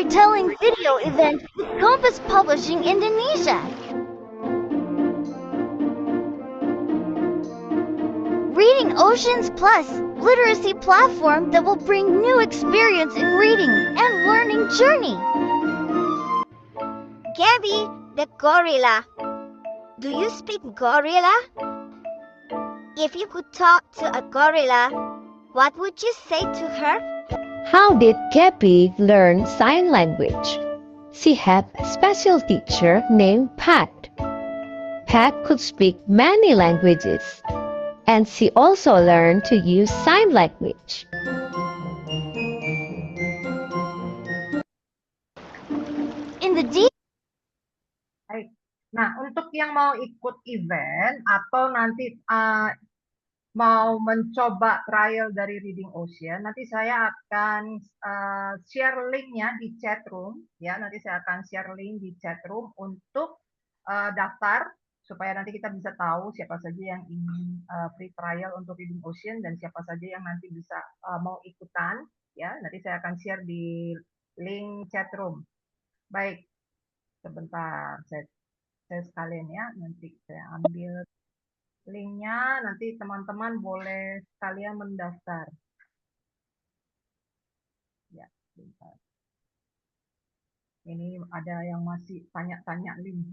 storytelling video event with Compass Publishing Indonesia. Reading Oceans Plus, literacy platform that will bring new experience in reading and learning journey. Gabby, the gorilla. Do you speak gorilla? If you could talk to a gorilla, what would you say to her? How did Gabby learn sign language? She had a special teacher named Pat. Pat could speak many languages, and she also learned to use sign language. In the deep. Baik. Nah, untuk yang mau ikut event atau nanti mau mencoba trial dari Reading Ocean, nanti saya akan share linknya di chat room, ya. Nanti saya akan share link di chat room untuk daftar supaya nanti kita bisa tahu siapa saja yang ingin free trial untuk Reading Ocean dan siapa saja yang nanti bisa mau ikutan, ya. Nanti saya akan share di link chat room. Baik, sebentar saya sekalian ya, nanti saya ambil linknya, nanti teman-teman boleh sekalian mendaftar. Ya, bentar. Ini ada yang masih tanya-tanya link.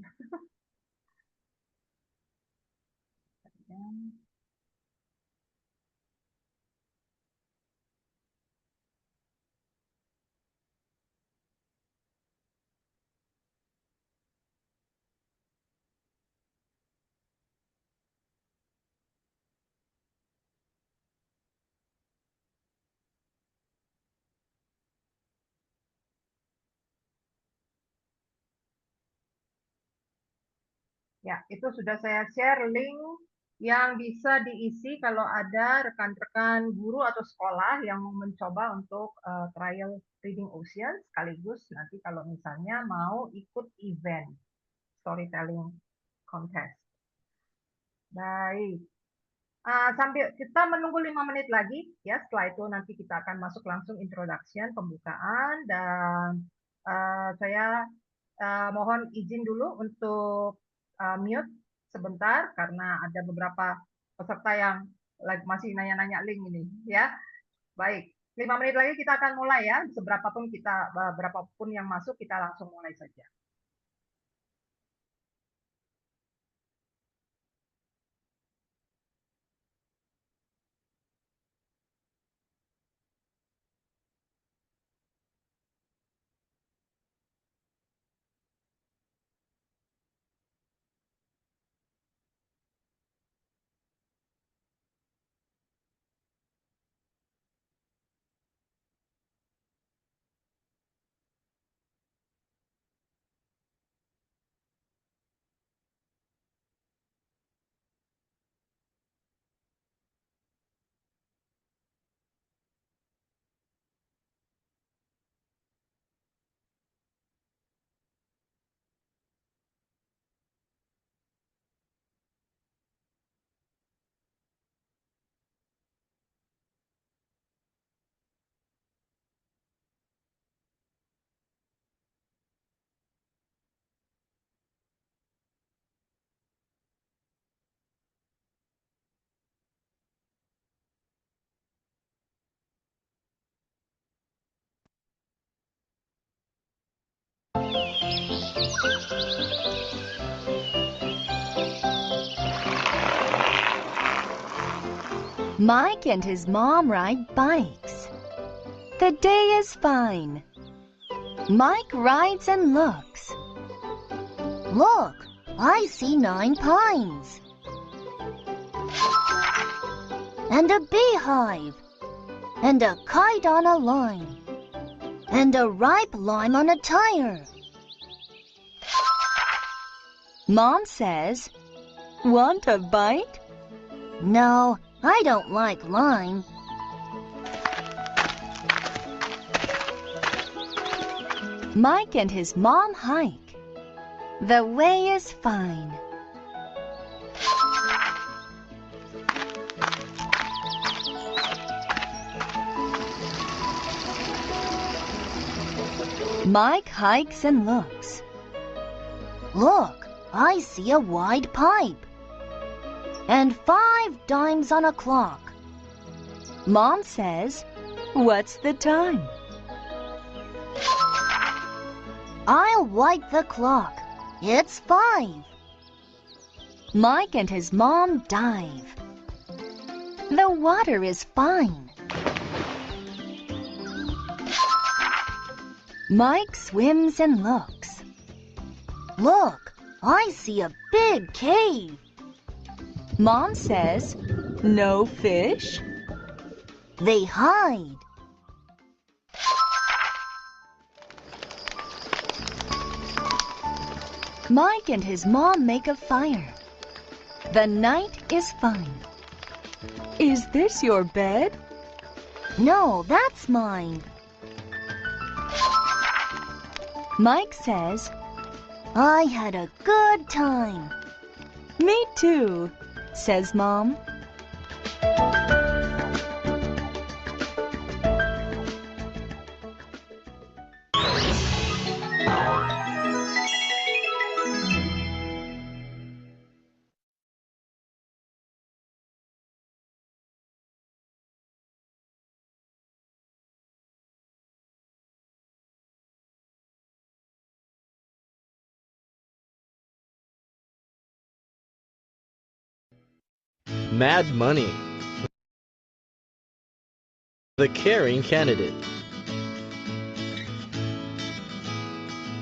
Ya, itu sudah saya share link yang bisa diisi kalau ada rekan-rekan guru atau sekolah yang mau mencoba untuk trial Reading Ocean, sekaligus nanti kalau misalnya mau ikut event storytelling contest. Baik. Sambil kita menunggu 5 menit lagi, ya. Setelah itu nanti kita akan masuk langsung introduction, pembukaan, dan saya mohon izin dulu untuk mute sebentar karena ada beberapa peserta yang masih nanya-nanya link ini, ya. Baik, 5 menit lagi kita akan mulai ya. Berapapun yang masuk kita langsung mulai saja. Mike and his mom ride bikes. The day is fine. Mike rides and looks. Look, I see 9 pines. And a beehive. And a kite on a line. And a ripe lime on a tire. Mom says, "Want a bite?" No, I don't like lime. Mike and his mom hike. The way is fine. Mike hikes and looks. Look, I see a wide pipe. And 5 dimes on a clock. Mom says, "What's the time?" I'll wipe the clock. It's 5. Mike and his mom dive. The water is fine. Mike swims and looks. Look, I see a big cave. Mom says, "No fish?" They hide. Mike and his mom make a fire. The night is fine. Is this your bed? No, that's mine. Mike says, "I had a good time." Me too, says Mom. Mad Money. The Caring Candidate.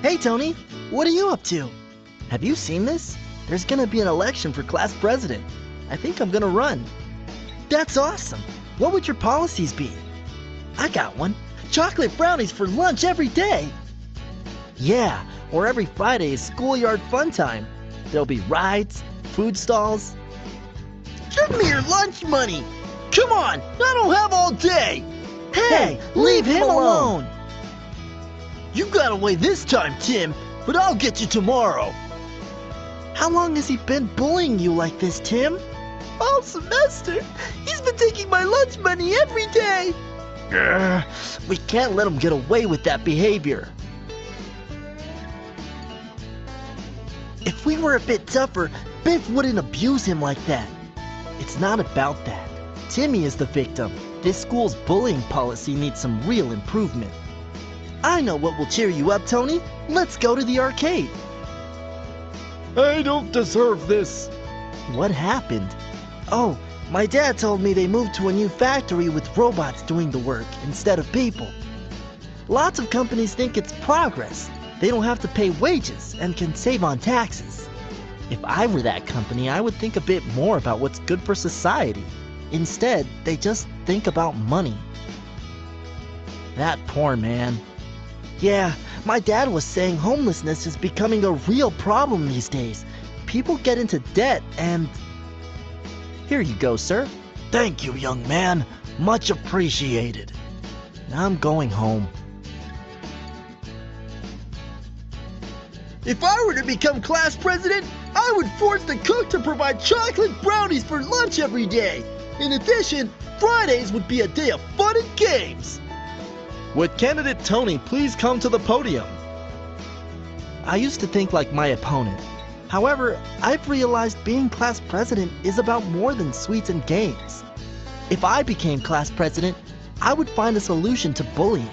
Hey Tony, what are you up to? Have you seen this? There's gonna be an election for class president. I think I'm gonna run. That's awesome. What would your policies be? I got one. Chocolate brownies for lunch every day. Yeah, or every Friday is schoolyard fun time. There'll be rides, food stalls. Give me your lunch money! Come on, I don't have all day! Hey, leave him alone! You got away this time, Tim, but I'll get you tomorrow. How long has he been bullying you like this, Tim? All semester. He's been taking my lunch money every day. We can't let him get away with that behavior. If we were a bit tougher, Biff wouldn't abuse him like that. It's not about that. Timmy is the victim. This school's bullying policy needs some real improvement. I know what will cheer you up, Tony. Let's go to the arcade. I don't deserve this. What happened? Oh, my dad told me they moved to a new factory with robots doing the work instead of people. Lots of companies think it's progress. They don't have to pay wages and can save on taxes. If I were that company, I would think a bit more about what's good for society. Instead, they just think about money. That poor man. Yeah, my dad was saying homelessness is becoming a real problem these days. People get into debt and... Here you go, sir. Thank you, young man. Much appreciated. Now I'm going home. If I were to become class president, I would force the cook to provide chocolate brownies for lunch every day. In addition, Fridays would be a day of fun and games. Would candidate Tony please come to the podium? I used to think like my opponent. However, I've realized being class president is about more than sweets and games. If I became class president, I would find a solution to bullying.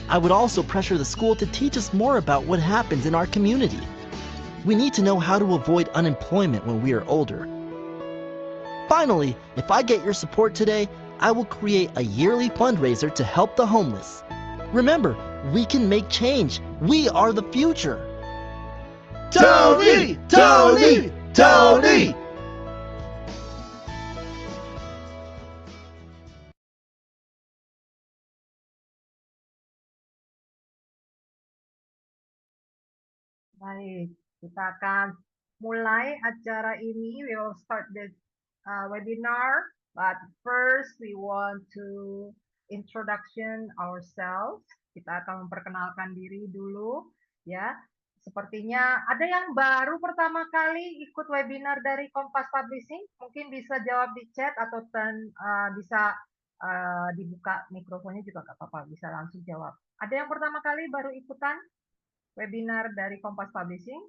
I would also pressure the school to teach us more about what happens in our community. We need to know how to avoid unemployment when we are older. Finally, if I get your support today, I will create a yearly fundraiser to help the homeless. Remember, we can make change. We are the future. Tony! Tony! Tony! Baik, kita akan mulai acara ini. We will start this webinar, but first we want to introduction ourselves. Kita akan memperkenalkan diri dulu, ya. Sepertinya ada yang baru pertama kali ikut webinar dari Kompas Publishing. Mungkin bisa jawab di chat atau bisa dibuka mikrofonnya juga nggak apa-apa, bisa langsung jawab. Ada yang pertama kali baru ikutan webinar dari Kompas Publishing?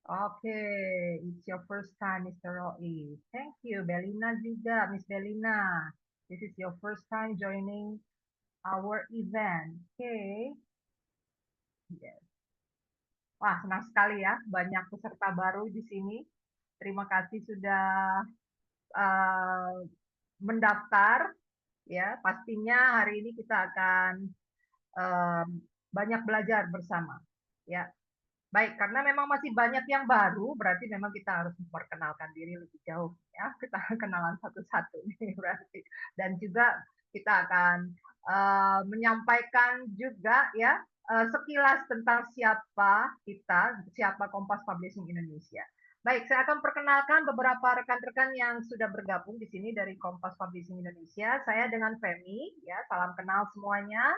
Oke, it's your first time, Mr. Roy. Thank you, Belina juga, Miss Belina. This is your first time joining our event. Okay. Yes. Wah, senang sekali ya, banyak peserta baru di sini. Terima kasih sudah mendaftar. Ya, pastinya hari ini kita akan banyak belajar bersama. Ya, baik, karena memang masih banyak yang baru, berarti memang kita harus memperkenalkan diri lebih jauh. Ya, kita kenalan satu-satu nih berarti. Dan juga kita akan menyampaikan juga ya sekilas tentang siapa kita, siapa Kompas Publishing Indonesia. Baik, saya akan perkenalkan beberapa rekan-rekan yang sudah bergabung di sini dari Kompas Publishing Indonesia. Saya dengan Femi, ya, salam kenal semuanya.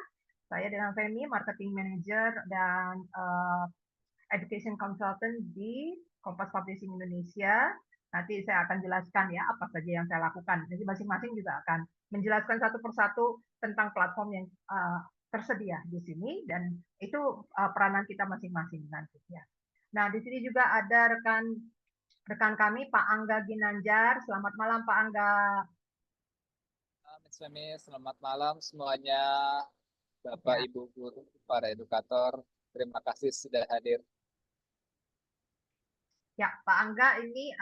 Saya dengan Femi, Marketing Manager dan Education Consultant di Kompas Publishing Indonesia. Nanti saya akan jelaskan ya apa saja yang saya lakukan. Jadi masing-masing juga akan menjelaskan satu persatu tentang platform yang tersedia di sini dan itu peranan kita masing-masing nanti ya. Nah, di sini juga ada rekan kami Pak Angga Ginanjar. Selamat malam Pak Angga. Selamat malam semuanya, Bapak, Ya. Ibu guru, para edukator. Terima kasih sudah hadir. Ya, Pak Angga ini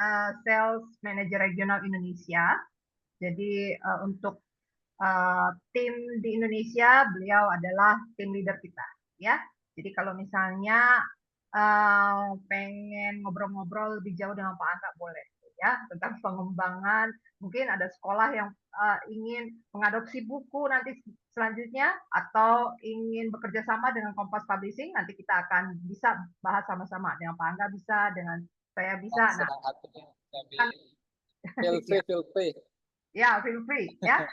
Sales Manager Regional Indonesia. Jadi untuk tim di Indonesia, beliau adalah tim leader kita. Ya, jadi kalau misalnya pengen ngobrol-ngobrol lebih jauh dengan Pak Angga boleh ya tentang pengembangan, mungkin ada sekolah yang ingin mengadopsi buku nanti selanjutnya atau ingin bekerja sama dengan Kompas Publishing, nanti kita akan bisa bahas sama-sama dengan Pak Angga, bisa dengan saya bisa. Nah, feel free. Ya, feel free ya.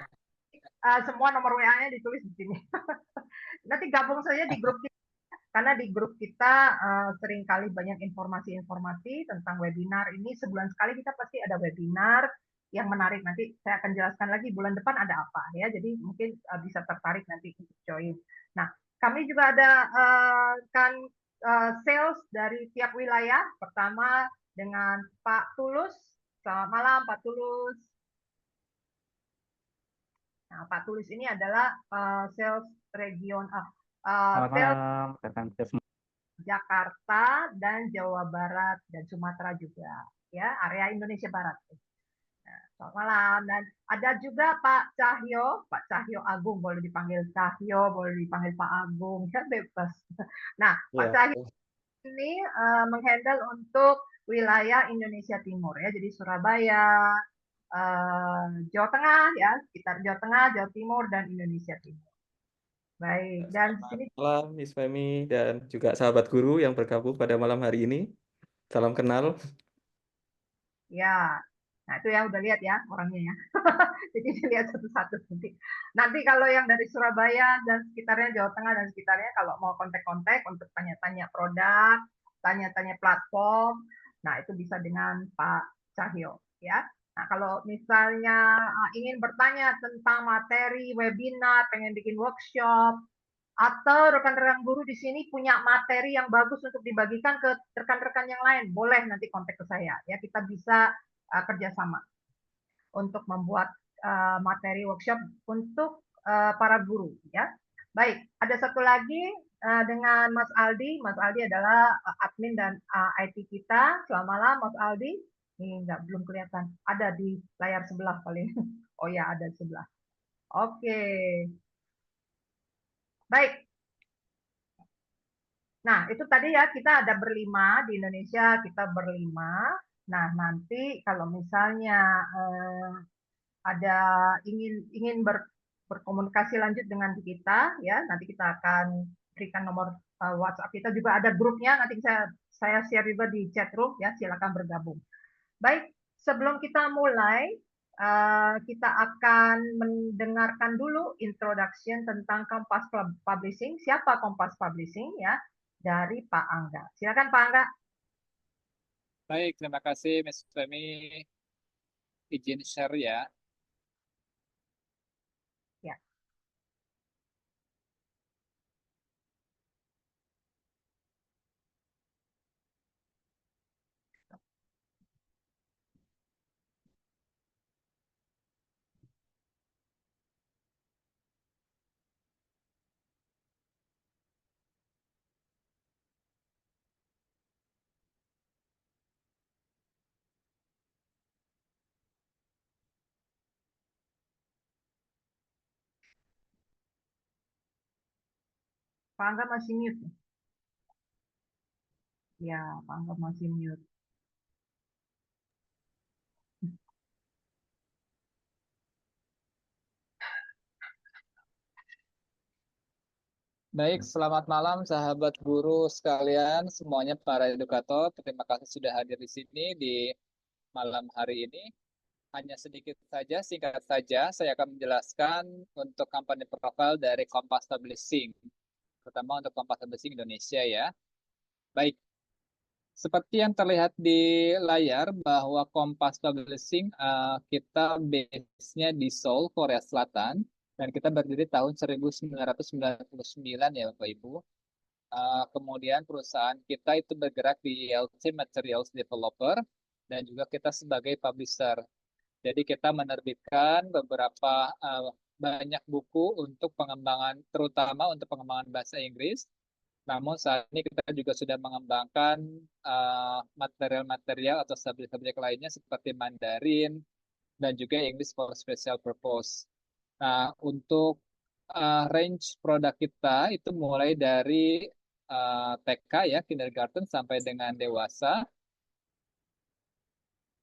Semua nomor WA-nya ditulis di sini. Nanti gabung saja di grup kita. Karena di grup kita seringkali banyak informasi-informasi tentang webinar ini. Sebulan sekali kita pasti ada webinar yang menarik. Nanti saya akan jelaskan lagi bulan depan ada apa ya. Jadi mungkin bisa tertarik nanti untuk join. Nah, kami juga ada sales dari tiap wilayah. Pertama dengan Pak Tulus. Selamat malam Pak Tulus. Nah, Pak Tulus ini adalah sales region sales Jakarta dan Jawa Barat dan Sumatera juga, ya, area Indonesia Barat. Nah, selamat malam. Dan ada juga Pak Cahyo Agung, boleh dipanggil Cahyo, boleh dipanggil Pak Agung, ya bebas. Nah, Pak Cahyo ini menghandle untuk wilayah Indonesia Timur, ya, jadi Surabaya, Jawa Tengah, ya, sekitar Jawa Tengah, Jawa Timur, dan Indonesia Timur. Baik, dan di sini malam Miss Femi dan juga sahabat guru yang bergabung pada malam hari ini. Salam kenal. ya, nah itu ya udah lihat ya orangnya ya. Jadi dilihat satu-satu nanti. Nanti kalau yang dari Surabaya dan sekitarnya, Jawa Tengah dan sekitarnya, kalau mau kontak-kontak untuk tanya-tanya produk, tanya-tanya platform, nah itu bisa dengan Pak Cahyo ya. Nah, kalau misalnya ingin bertanya tentang materi webinar, pengen bikin workshop, atau rekan-rekan guru di sini punya materi yang bagus untuk dibagikan ke rekan-rekan yang lain, boleh nanti kontak ke saya. Ya, kita bisa kerjasama untuk membuat materi workshop untuk para guru. Ya, baik. Ada satu lagi dengan Mas Aldi. Mas Aldi adalah admin dan IT kita. Selamat malam, Mas Aldi. Ini belum kelihatan. Ada di layar sebelah paling. Oh ya, ada di sebelah. Oke. Baik. Nah, itu tadi ya, kita ada berlima di Indonesia, kita berlima. Nah, nanti kalau misalnya ada ingin berkomunikasi lanjut dengan kita, ya, nanti kita akan berikan nomor WhatsApp kita, juga ada grupnya, nanti saya share juga di chat room, ya, silakan bergabung. Baik, sebelum kita mulai, kita akan mendengarkan dulu introduction tentang Kompas Publishing. Siapa Kompas Publishing ya? Dari Pak Angga. Silakan Pak Angga. Baik, terima kasih Miss Femi. Izin share ya. Pak Angga masih mute. Ya, Pak Angga masih mute. Baik, selamat malam sahabat guru sekalian, semuanya para edukator. Terima kasih sudah hadir di sini di malam hari ini. Hanya sedikit saja, singkat saja, saya akan menjelaskan untuk kampanye profil dari Kompas Publishing, terutama untuk Kompas Publishing Indonesia ya. Baik, seperti yang terlihat di layar bahwa Kompas Publishing kita base-nya di Seoul, Korea Selatan, dan kita berdiri tahun 1999 ya Bapak Ibu. Kemudian perusahaan kita itu bergerak di ILC Materials Developer dan juga kita sebagai publisher. Jadi kita menerbitkan beberapa banyak buku untuk pengembangan, terutama untuk pengembangan bahasa Inggris. Namun saat ini kita juga sudah mengembangkan material-material atau subjek-subjek lainnya seperti Mandarin dan juga English for Special Purpose. Nah, untuk range produk kita itu mulai dari TK ya, kindergarten sampai dengan dewasa.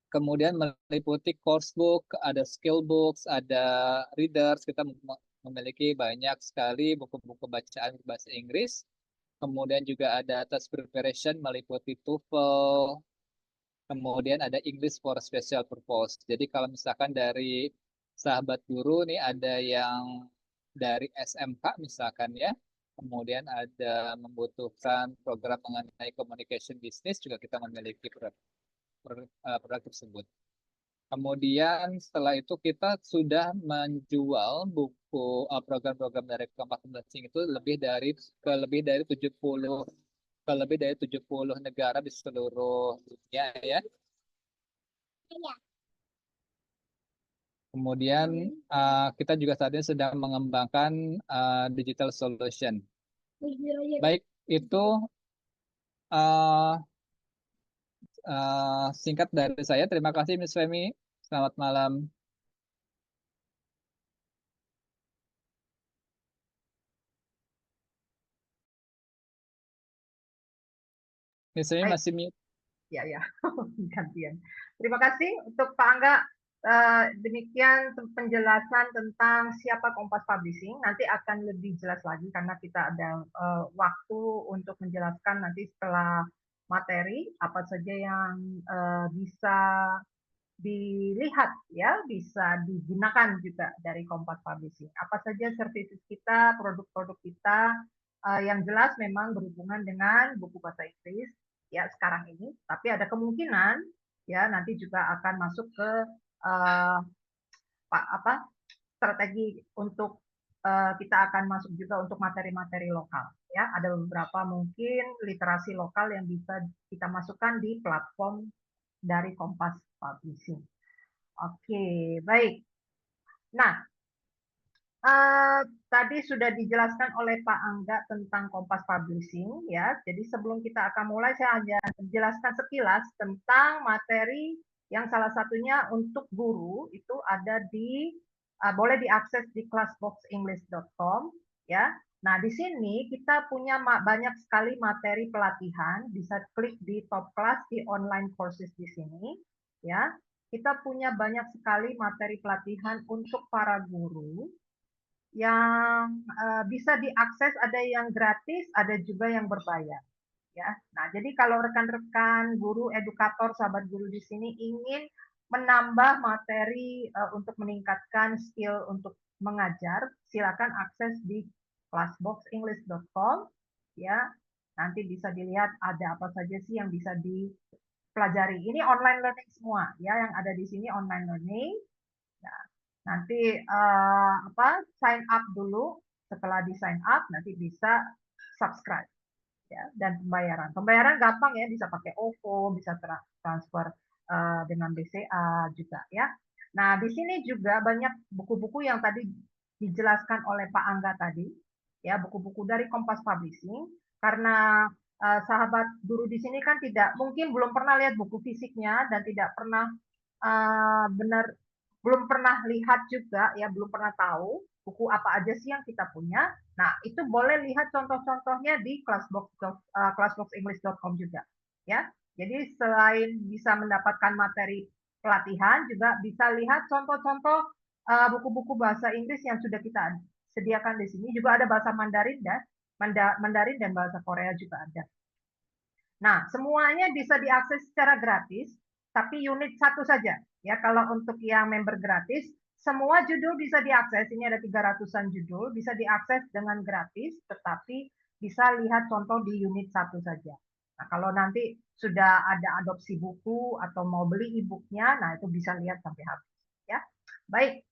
Kemudian meliputi course book, ada skill books, ada readers. Kita memiliki banyak sekali buku-buku bacaan bahasa Inggris. Kemudian juga ada test preparation meliputi TOEFL. Kemudian ada English for Special Purpose. Jadi kalau misalkan dari sahabat guru nih ada yang dari SMK misalkan ya, kemudian ada membutuhkan program mengenai communication business, juga kita memiliki produk tersebut. Kemudian setelah itu kita sudah menjual buku program-program dari Kompas Publishing itu lebih dari 70 negara di seluruh dunia ya. Kemudian kita juga saat ini sedang mengembangkan digital solution. Baik, itu singkat dari saya. Terima kasih Miss Femi. Selamat malam. Miss Femi masih mute. Ya, gantian. Terima kasih untuk Pak Angga. Demikian penjelasan tentang siapa Kompas Publishing. Nanti akan lebih jelas lagi karena kita ada waktu untuk menjelaskan nanti setelah materi apa saja yang bisa dilihat ya, bisa digunakan juga dari Kompas Publishing. Apa saja services kita, produk-produk kita yang jelas memang berhubungan dengan buku bahasa Inggris ya sekarang ini, tapi ada kemungkinan ya nanti juga akan masuk ke strategi untuk kita akan masuk juga untuk materi-materi lokal ya. Ada beberapa mungkin literasi lokal yang bisa kita masukkan di platform dari Kompas Publishing. Oke, baik. Nah, tadi sudah dijelaskan oleh Pak Angga tentang Kompas Publishing ya. Jadi sebelum kita akan mulai, saya hanya menjelaskan sekilas tentang materi yang salah satunya untuk guru itu ada di boleh diakses di classboxenglish.com ya. Nah, di sini kita punya banyak sekali materi pelatihan, bisa klik di top class di online courses di sini ya. Kita punya banyak sekali materi pelatihan untuk para guru yang bisa diakses, ada yang gratis, ada juga yang berbayar. Ya, nah jadi kalau rekan-rekan guru, edukator, sahabat guru di sini ingin menambah materi untuk meningkatkan skill untuk mengajar, silakan akses di classboxenglish.com ya. Nanti bisa dilihat ada apa saja sih yang bisa dipelajari. Ini online learning semua ya, yang ada di sini online learning. Nah, nanti sign up dulu, setelah di sign up nanti bisa subscribe ya. Dan pembayaran gampang ya, bisa pakai OVO, bisa transfer dengan BCA juga ya. Nah, di sini juga banyak buku-buku yang tadi dijelaskan oleh Pak Angga tadi ya, buku-buku dari Kompas Publishing, karena sahabat guru di sini kan mungkin belum pernah lihat buku fisiknya dan tidak pernah belum pernah lihat juga ya, belum pernah tahu buku apa aja sih yang kita punya. Nah, itu boleh lihat contoh-contohnya di classboxenglish.com juga, ya. Jadi selain bisa mendapatkan materi pelatihan, juga bisa lihat contoh-contoh buku-buku bahasa Inggris yang sudah kita sediakan di sini. Juga ada bahasa Mandarin dan bahasa Korea juga ada. Nah, semuanya bisa diakses secara gratis, tapi unit 1 saja. Ya, kalau untuk yang member gratis, semua judul bisa diakses. Ini ada 300-an judul, bisa diakses dengan gratis, tetapi bisa lihat contoh di unit 1 saja. Nah, kalau nanti sudah ada adopsi buku atau mau beli e-booknya, nah itu bisa lihat sampai habis. Ya, baik.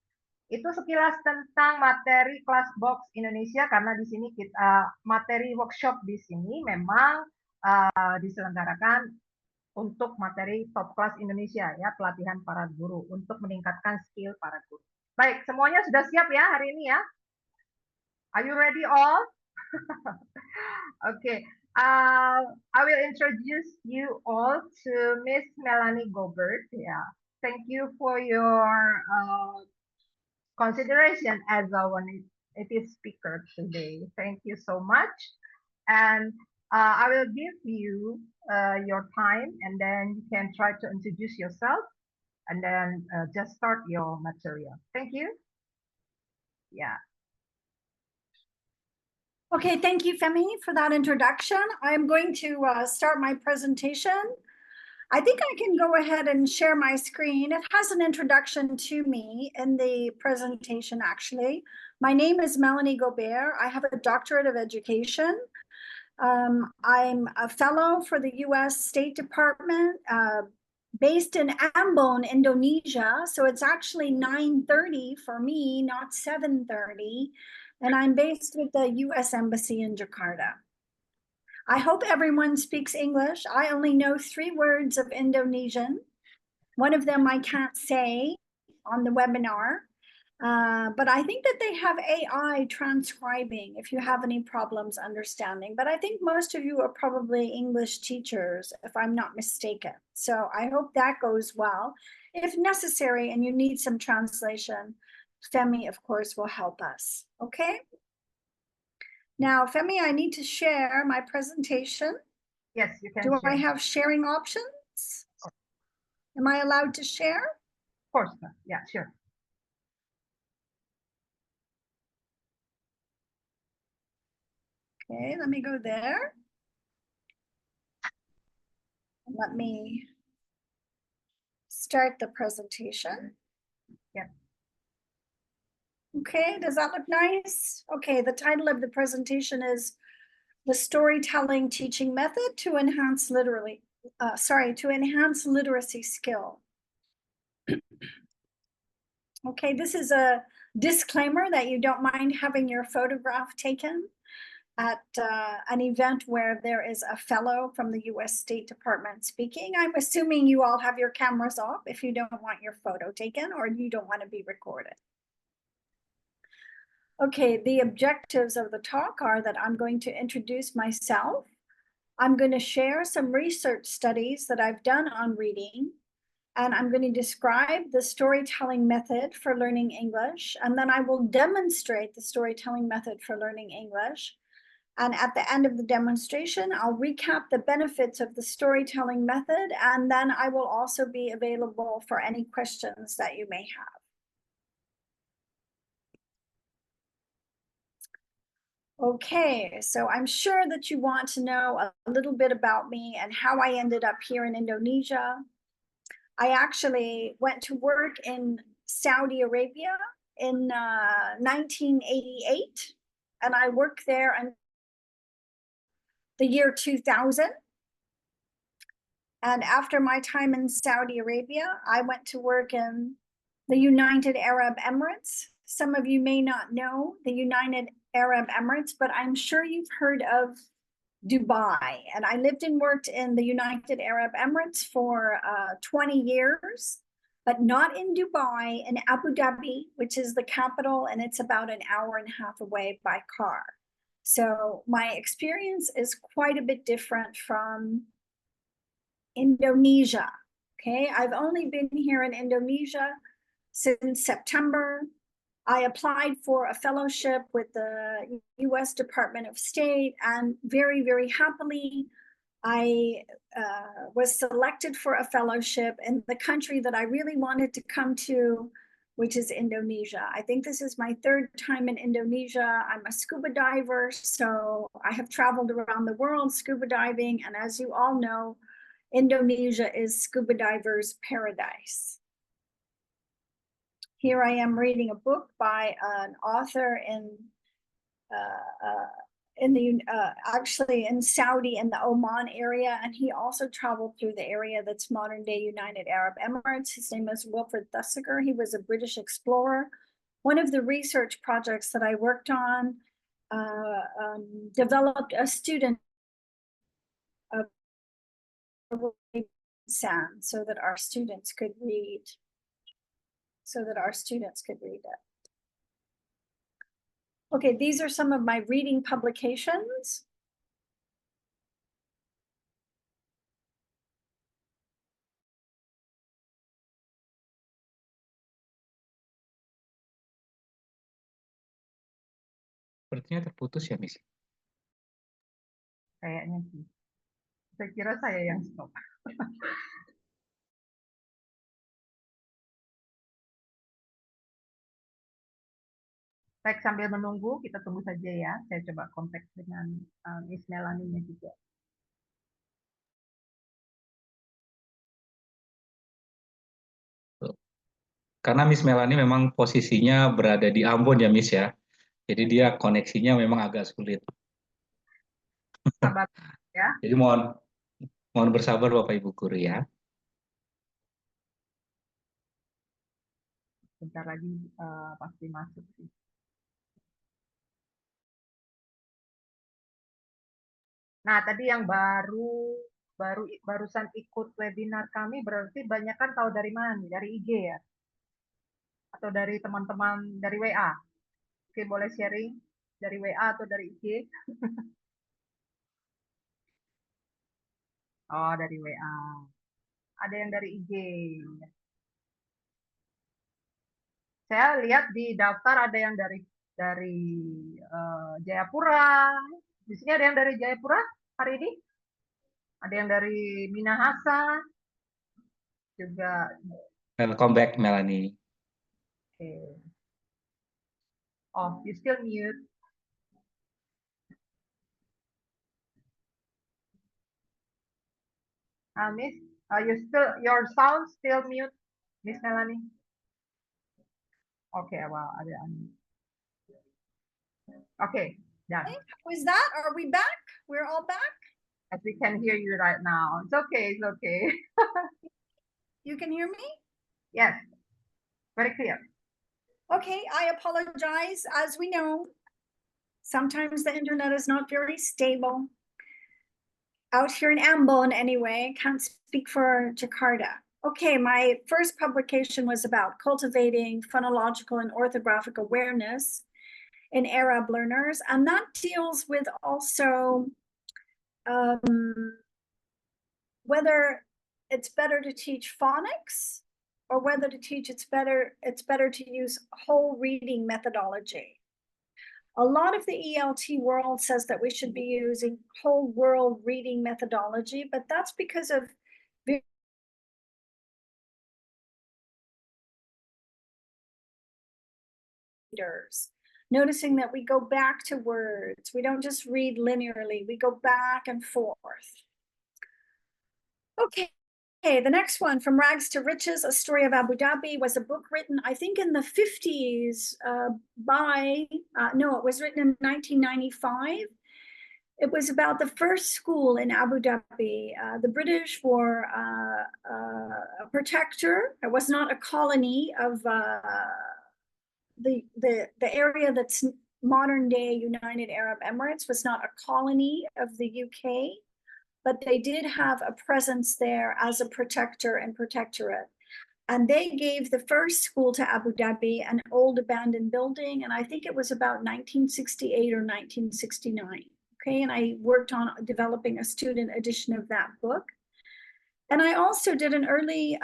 Itu sekilas tentang materi Classbox Indonesia, karena di sini kita materi workshop di sini memang diselenggarakan untuk materi Top Class Indonesia, ya, pelatihan para guru untuk meningkatkan skill para guru. Baik, semuanya sudah siap ya hari ini ya? Are you ready all? Okay, I will introduce you all to Miss Melanie Gobert. Yeah, thank you for your consideration as our native speaker today. Thank you so much. And I will give you your time, and then you can try to introduce yourself, and then just start your material. Thank you. Yeah. Okay, thank you, Femi, for that introduction. I'm going to start my presentation. I think I can go ahead and share my screen. It has an introduction to me in the presentation, actually. My name is Melanie Gobert. I have a doctorate of education. I'm a fellow for the US State Department, based in Ambon, Indonesia. So it's actually 9:30 for me, not 7:30. And I'm based with the US Embassy in Jakarta. I hope everyone speaks English. I only know 3 words of Indonesian. One of them I can't say on the webinar, but I think that they have AI transcribing if you have any problems understanding. But I think most of you are probably English teachers, if I'm not mistaken. So I hope that goes well. If necessary and you need some translation, Femi, of course, will help us. Okay? Now, Femi, I need to share my presentation. Yes, you can. Do share. I have sharing options? Am I allowed to share? Of course. Yeah, sure. Okay, let me go there. Let me start the presentation. Yeah. Okay, does that look nice? Okay, the title of the presentation is The Storytelling Teaching Method to Enhance Literacy Skill. Okay, this is a disclaimer that you don't mind having your photograph taken at an event where there is a fellow from the US State Department speaking. I'm assuming you all have your cameras off if you don't want your photo taken or you don't want to be recorded. Okay, the objectives of the talk are that I'm going to introduce myself. I'm going to share some research studies that I've done on reading, and I'm going to describe the storytelling method for learning English, and then I will demonstrate the storytelling method for learning English. And at the end of the demonstration, I'll recap the benefits of the storytelling method, and then I will also be available for any questions that you may have. Okay, so I'm sure that you want to know a little bit about me and how I ended up here in Indonesia. I actually went to work in Saudi Arabia in 1988, and I worked there until the year 2000. And after my time in Saudi Arabia, I went to work in the United Arab Emirates. Some of you may not know the United Arab Emirates, but I'm sure you've heard of Dubai. And I lived and worked in the United Arab Emirates for 20 years, but not in Dubai, in Abu Dhabi, which is the capital, and it's about an hour and a half away by car. So my experience is quite a bit different from Indonesia. Okay, I've only been here in Indonesia since September I applied for a fellowship with the US Department of State, and very, very happily, I was selected for a fellowship in the country that I really wanted to come to, which is Indonesia. I think this is my third time in Indonesia. I'm a scuba diver, so I have traveled around the world scuba diving, and as you all know, Indonesia is scuba divers' paradise. Here I am reading a book by an author actually in Saudi in the Oman area, and he also traveled through the area that's modern day United Arab Emirates. His name is Wilfred Thesiger. He was a British explorer. One of the research projects that I worked on developed a student of utusan so that our students could read. it. Okay, these are some of my reading publications. Sepertinya terputus ya, Miss. Kayaknya sih. Saya kira saya yang stop. Baik, sambil menunggu, kita tunggu saja ya. Saya coba kontak dengan Miss Melanie-nya juga. Karena Miss Melanie memang posisinya berada di Ambon ya, Miss ya. Jadi dia koneksinya memang agak sulit. Sabar ya. Jadi mohon bersabar Bapak Ibu guru ya. Bentar lagi pasti masuk sih. Nah, tadi yang barusan ikut webinar kami berarti banyak kan tahu dari mana nih? Dari IG ya? Atau dari teman-teman dari WA? Oke, boleh sharing dari WA atau dari IG? Oh, dari WA. Ada yang dari IG. Saya lihat di daftar ada yang dari Jayapura. Di sini ada yang dari Jayapura hari ini? Ada yang dari Minahasa juga. Welcome back Melanie. Okay. Oh, you still mute. Miss, your sound still mute, Miss Melanie. Okay, well, okay, done. Was that? Are we back? We're all back? As we can hear you right now. It's okay, it's okay. You can hear me? Yes, very clear. Okay, I apologize. As we know, sometimes the internet is not very stable. Out here in Ambon anyway, can't speak for Jakarta. Okay, my first publication was about cultivating phonological and orthographic awareness in Arab learners, and that deals with also whether it's better to teach phonics or whether to teach it's better to use whole reading methodology. A lot of the ELT world says that we should be using whole world reading methodology, but that's because of readers. Noticing that we go back to words. We don't just read linearly, we go back and forth. Okay, the next one, From Rags to Riches, A Story of Abu Dhabi, was a book written, I think, in the 50s it was written in 1995. It was about the first school in Abu Dhabi. The British were a protector. It was not a colony of the area that's modern day United Arab Emirates was not a colony of the UK, but they did have a presence there as a protector and protectorate. And they gave the first school to Abu Dhabi, an old abandoned building, and I think it was about 1968 or 1969. Okay, and I worked on developing a student edition of that book. And I also did an early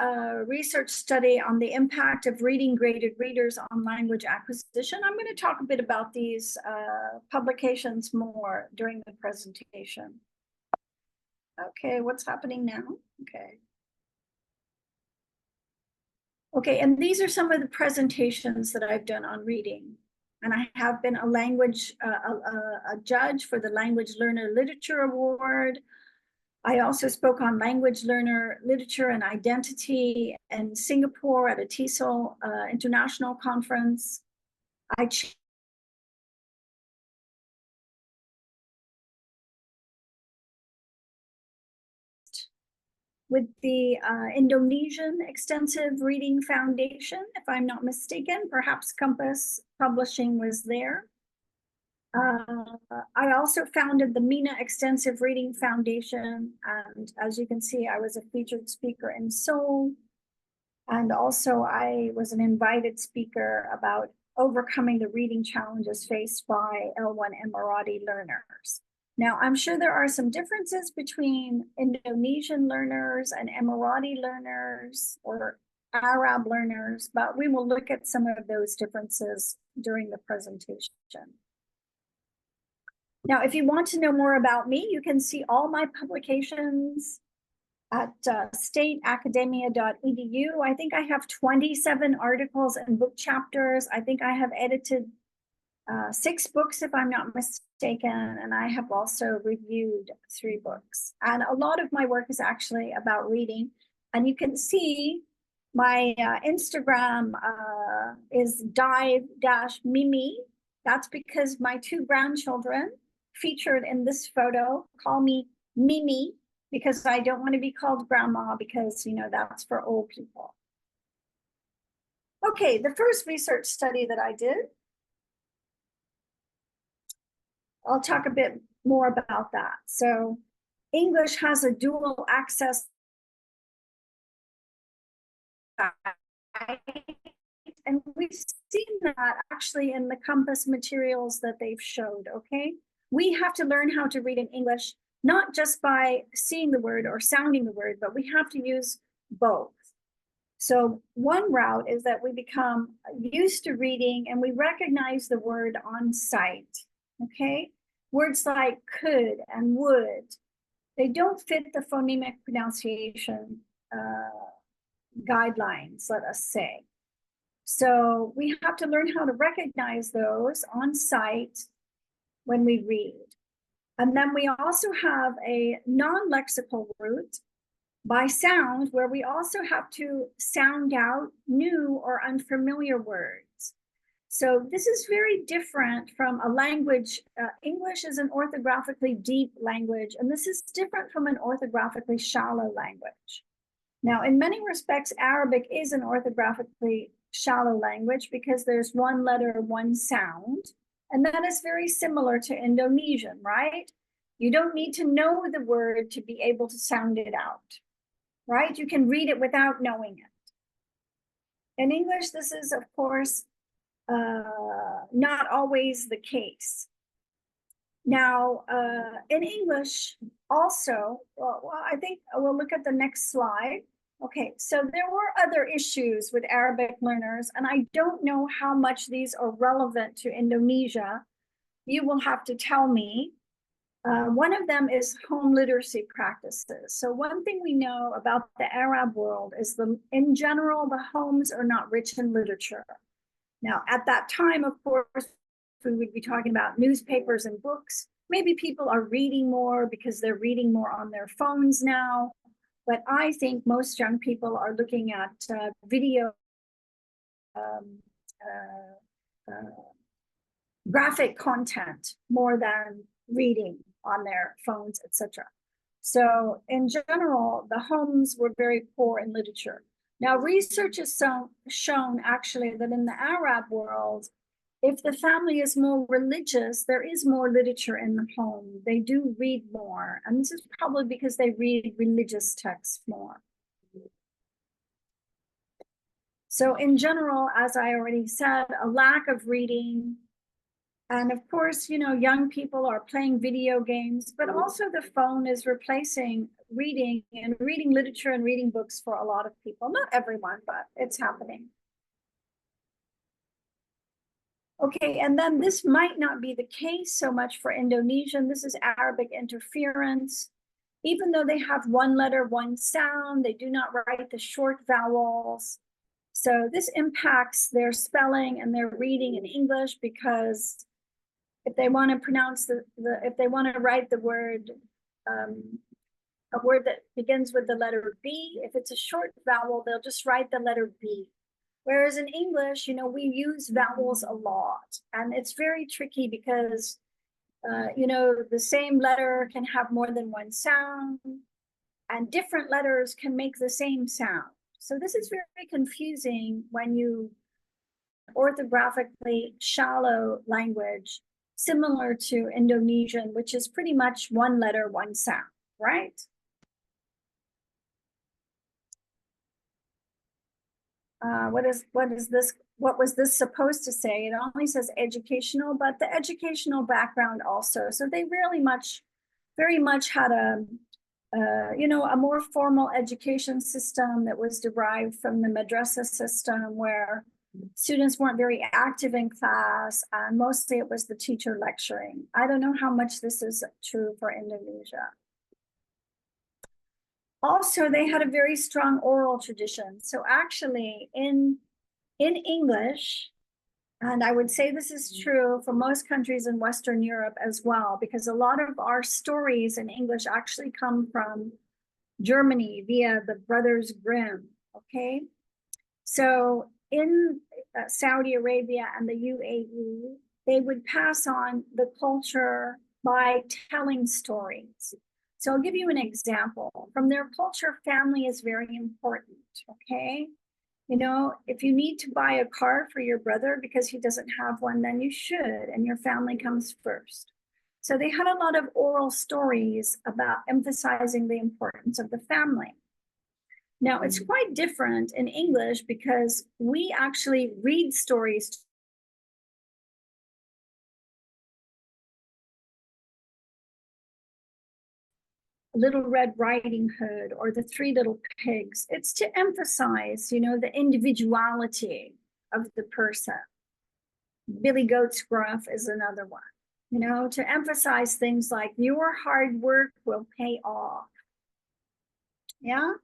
research study on the impact of reading graded readers on language acquisition. I'm going to talk a bit about these publications more during the presentation. Okay, what's happening now? Okay. Okay, and these are some of the presentations that I've done on reading. And I have been a language, a judge for the Language Learner Literature Award. I also spoke on language learner literature and identity in Singapore at a TESOL international conference. With the Indonesian Extensive Reading Foundation, if I'm not mistaken, perhaps Compass Publishing was there. I also founded the MENA Extensive Reading Foundation, and as you can see, I was a featured speaker in Seoul, and also I was an invited speaker about overcoming the reading challenges faced by L1 Emirati learners. Now, I'm sure there are some differences between Indonesian learners and Emirati learners or Arab learners, but we will look at some of those differences during the presentation. Now, if you want to know more about me, you can see all my publications at stateacademia.edu. I think I have 27 articles and book chapters. I think I have edited 6 books, if I'm not mistaken, and I have also reviewed 3 books. And a lot of my work is actually about reading. And you can see my Instagram is dive-mimi. That's because my 2 grandchildren featured in this photo call me Mimi, because I don't want to be called grandma, because, you know, that's for old people. Okay, the first research study that I did, I'll talk a bit more about that. So English has a dual access, and we've seen that actually in the Compass materials that they've showed, okay? We have to learn how to read in English, not just by seeing the word or sounding the word, but we have to use both. So one route is that we become used to reading and we recognize the word on sight, okay? Words like could and would, they don't fit the phonemic pronunciation guidelines, let us say. So we have to learn how to recognize those on sight when we read. And then we also have a non-lexical route by sound, where we also have to sound out new or unfamiliar words. So this is very different from a language. English is an orthographically deep language, and this is different from an orthographically shallow language. Now, in many respects, Arabic is an orthographically shallow language because there's one letter, one sound, and that is very similar to Indonesian, right? You don't need to know the word to be able to sound it out, right? You can read it without knowing it. In English, this is, of course, not always the case. Now, in English also, well, I think we'll look at the next slide. Okay, so there were other issues with Arabic learners, and I don't know how much these are relevant to Indonesia. You will have to tell me. One of them is home literacy practices. So one thing we know about the Arab world is in general, the homes are not rich in literature. Now, at that time, of course, we would be talking about newspapers and books. Maybe people are reading more because they're reading more on their phones now. But I think most young people are looking at video, graphic content more than reading on their phones, etc. So in general, the homes were very poor in literature. Now, research has shown actually that in the Arab world, if the family is more religious, there is more literature in the home. They do read more. And this is probably because they read religious texts more. So in general, as I already said, a lack of reading And of course, you know, young people are playing video games, but also the phone is replacing reading and reading literature and reading books for a lot of people. Not everyone, but it's happening. Okay, and then this might not be the case so much for Indonesian. This is Arabic interference. Even though they have one letter, one sound, they do not write the short vowels. So this impacts their spelling and their reading in English, because if they want to pronounce if they want to write the word, a word that begins with the letter B, if it's a short vowel, they'll just write the letter B. Whereas in English, you know, we use vowels a lot, and it's very tricky because, you know, the same letter can have more than one sound, and different letters can make the same sound. So this is very confusing when you orthographically shallow language, similar to Indonesian, which is pretty much one letter, one sound, right? What was this supposed to say? It only says educational, but the educational background also. So they very much had a, you know, a more formal education system that was derived from the madrasa system, where students weren't very active in class, and mostly it was the teacher lecturing. I don't know how much this is true for Indonesia. Also, they had a very strong oral tradition. So actually in English, and I would say this is true for most countries in Western Europe as well, because a lot of our stories in English actually come from Germany via the Brothers Grimm, okay? So in Saudi Arabia and the UAE, they would pass on the culture by telling stories. So I'll give you an example. From their culture, family is very important, okay? You know, if you need to buy a car for your brother because he doesn't have one, then you should, and your family comes first. So they had a lot of oral stories about emphasizing the importance of the family. Now, it's quite different in English because we actually read stories Little Red Riding Hood or the Three Little Pigs. It's to emphasize, you know, the individuality of the person. Billy Goat's Gruff is another one, you know, to emphasize things like your hard work will pay off. Yeah.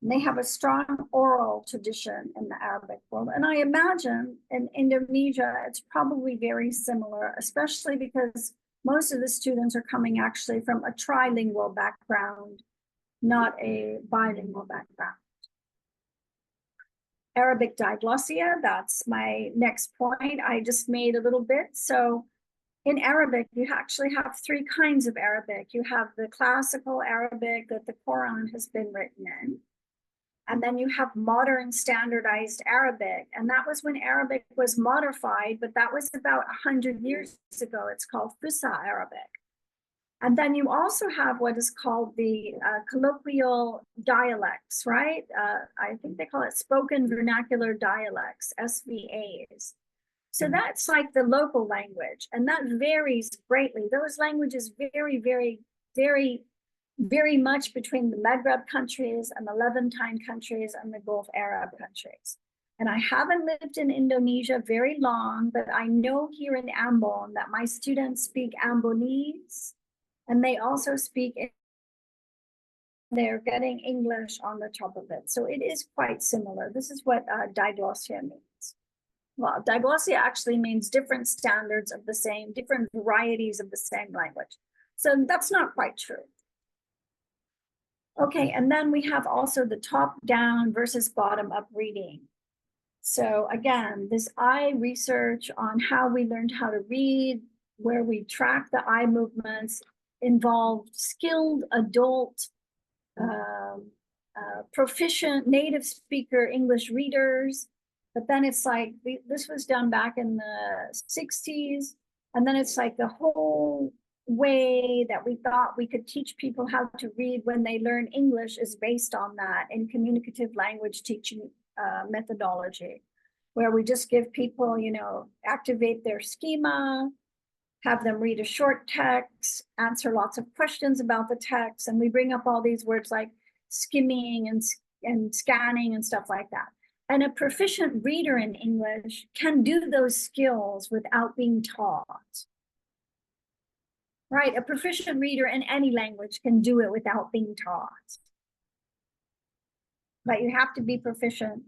And they have a strong oral tradition in the Arabic world. And I imagine in Indonesia, it's probably very similar, especially because most of the students are coming actually from a trilingual background, not a bilingual background. Arabic diglossia, that's my next point. I just made a little bit. So in Arabic, you actually have three kinds of Arabic. You have the classical Arabic that the Quran has been written in. And then you have modern standardized Arabic. And that was when Arabic was modified, but that was about 100 years ago. It's called Fusa Arabic. And then you also have what is called the colloquial dialects, right? I think they call it spoken vernacular dialects, SVAs. So that's like the local language, and that varies greatly. Those languages vary very much between the Maghreb countries and the Levantine countries and the Gulf Arab countries. And I haven't lived in Indonesia very long, but I know here in Ambon that my students speak Ambonese, and they also speak, they're getting English on the top of it. So it is quite similar. This is what diglossia means. Well, diglossia actually means different standards of the same, different varieties of the same language. So that's not quite true. Okay, and then we have also the top-down versus bottom-up reading. So again, this eye research on how we learned how to read, where we track the eye movements, involved skilled adult, proficient native speaker English readers. But then it's like, this was done back in the 60s. And then it's like the whole way that we thought we could teach people how to read when they learn English is based on that in communicative language teaching methodology. where we just give people, activate their schema, have them read a short text, answer lots of questions about the text, and we bring up all these words like skimming and scanning and stuff like that. And a proficient reader in English can do those skills without being taught. Right? A proficient reader in any language can do it without being taught. But you have to be proficient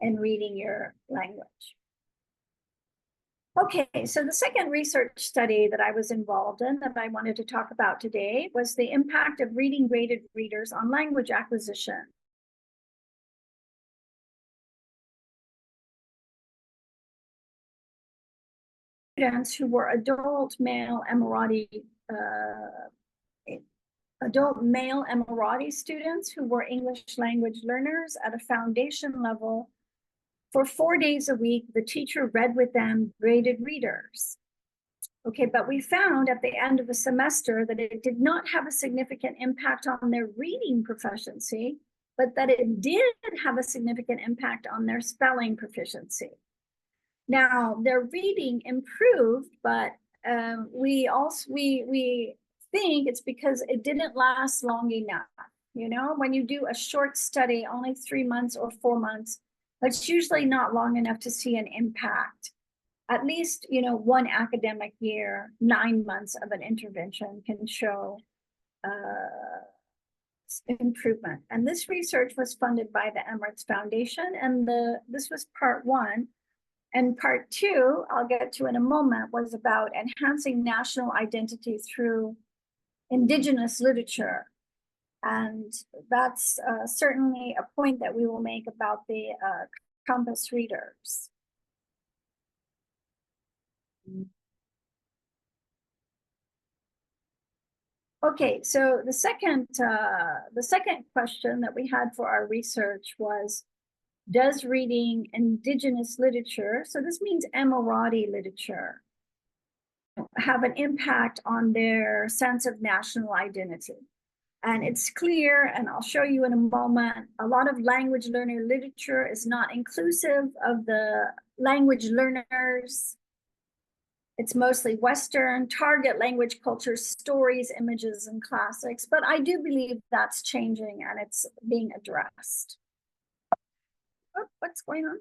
in reading your language. Okay, so the second research study that I was involved in that I wanted to talk about today was the impact of reading graded readers on language acquisition. Students who were adult male Emirati students who were English language learners at a foundation level. For 4 days a week, the teacher read with them graded readers. Okay, but we found at the end of the semester that it did not have a significant impact on their reading proficiency, but that it did have a significant impact on their spelling proficiency. Now, their reading improved, but we think it's because it didn't last long enough. When you do a short study, only 3 months or 4 months, that's usually not long enough to see an impact. At least, 1 academic year, 9 months of an intervention can show improvement. And this research was funded by the Emirates Foundation, and this was part 1. And part 2, I'll get to in a moment, was about enhancing national identity through indigenous literature. And that's certainly a point that we will make about the Compass readers. Okay, so the second question that we had for our research was, does reading indigenous literature, so this means Emirati literature, have an impact on their sense of national identity? And it's clear, and I'll show you in a moment, a lot of language learner literature is not inclusive of the language learners. It's mostly Western, target language culture, stories, images, and classics. But I do believe that's changing and it's being addressed. Oh, what's going on?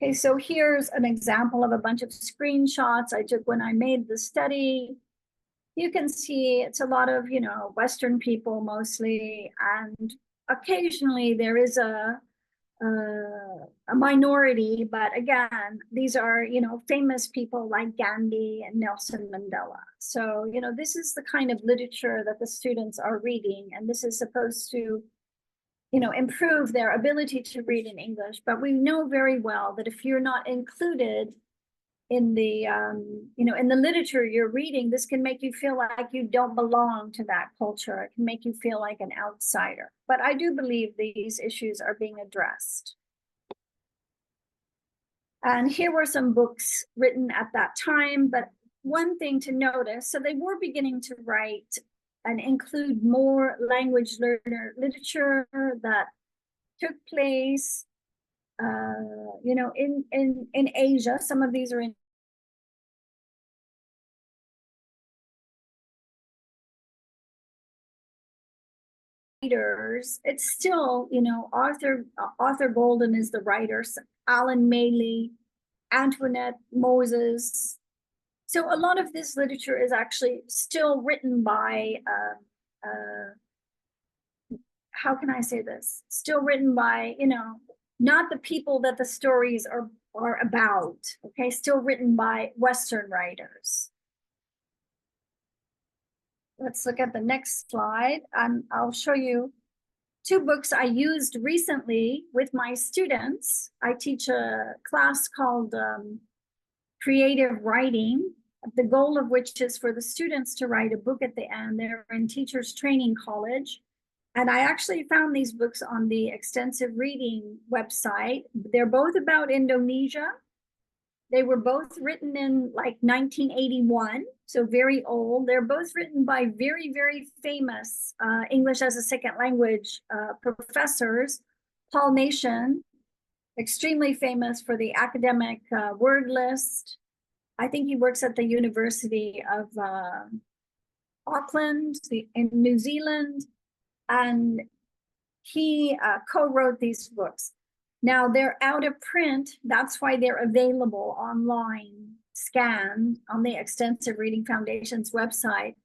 Okay, so here's an example of a bunch of screenshots I took when I made the study. You can see it's a lot of, Western people mostly, and occasionally there is a minority, but again, these are, famous people like Gandhi and Nelson Mandela. So, this is the kind of literature that the students are reading, and this is supposed to, improve their ability to read in English. But we know very well that if you're not included in the, in the literature you're reading, this can make you feel like you don't belong to that culture. It can make you feel like an outsider. But I do believe these issues are being addressed. And here were some books written at that time, but one thing to notice, so they were beginning to write and include more language learner literature that took place in Asia. Some of these are in writers. It's still, Arthur Golden is the writer, Alan Maylie, Antoinette Moses. So a lot of this literature is actually still written by, how can I say this? Still written by, not the people that the stories are about, okay? Still written by Western writers. Let's look at the next slide, and I'll show you 2 books I used recently with my students. I teach a class called Creative Writing, the goal of which is for the students to write a book at the end. They're in Teachers Training College. And I actually found these books on the Extensive Reading website. They're both about Indonesia. They were both written in like 1981, so very old. They're both written by very, very famous English as a second language professors Paul Nation, extremely famous for the academic word list. I think he works at the University of Auckland in New Zealand, and he co-wrote these books. Now they're out of print, that's why they're available online, scanned on the Extensive Reading Foundation's website.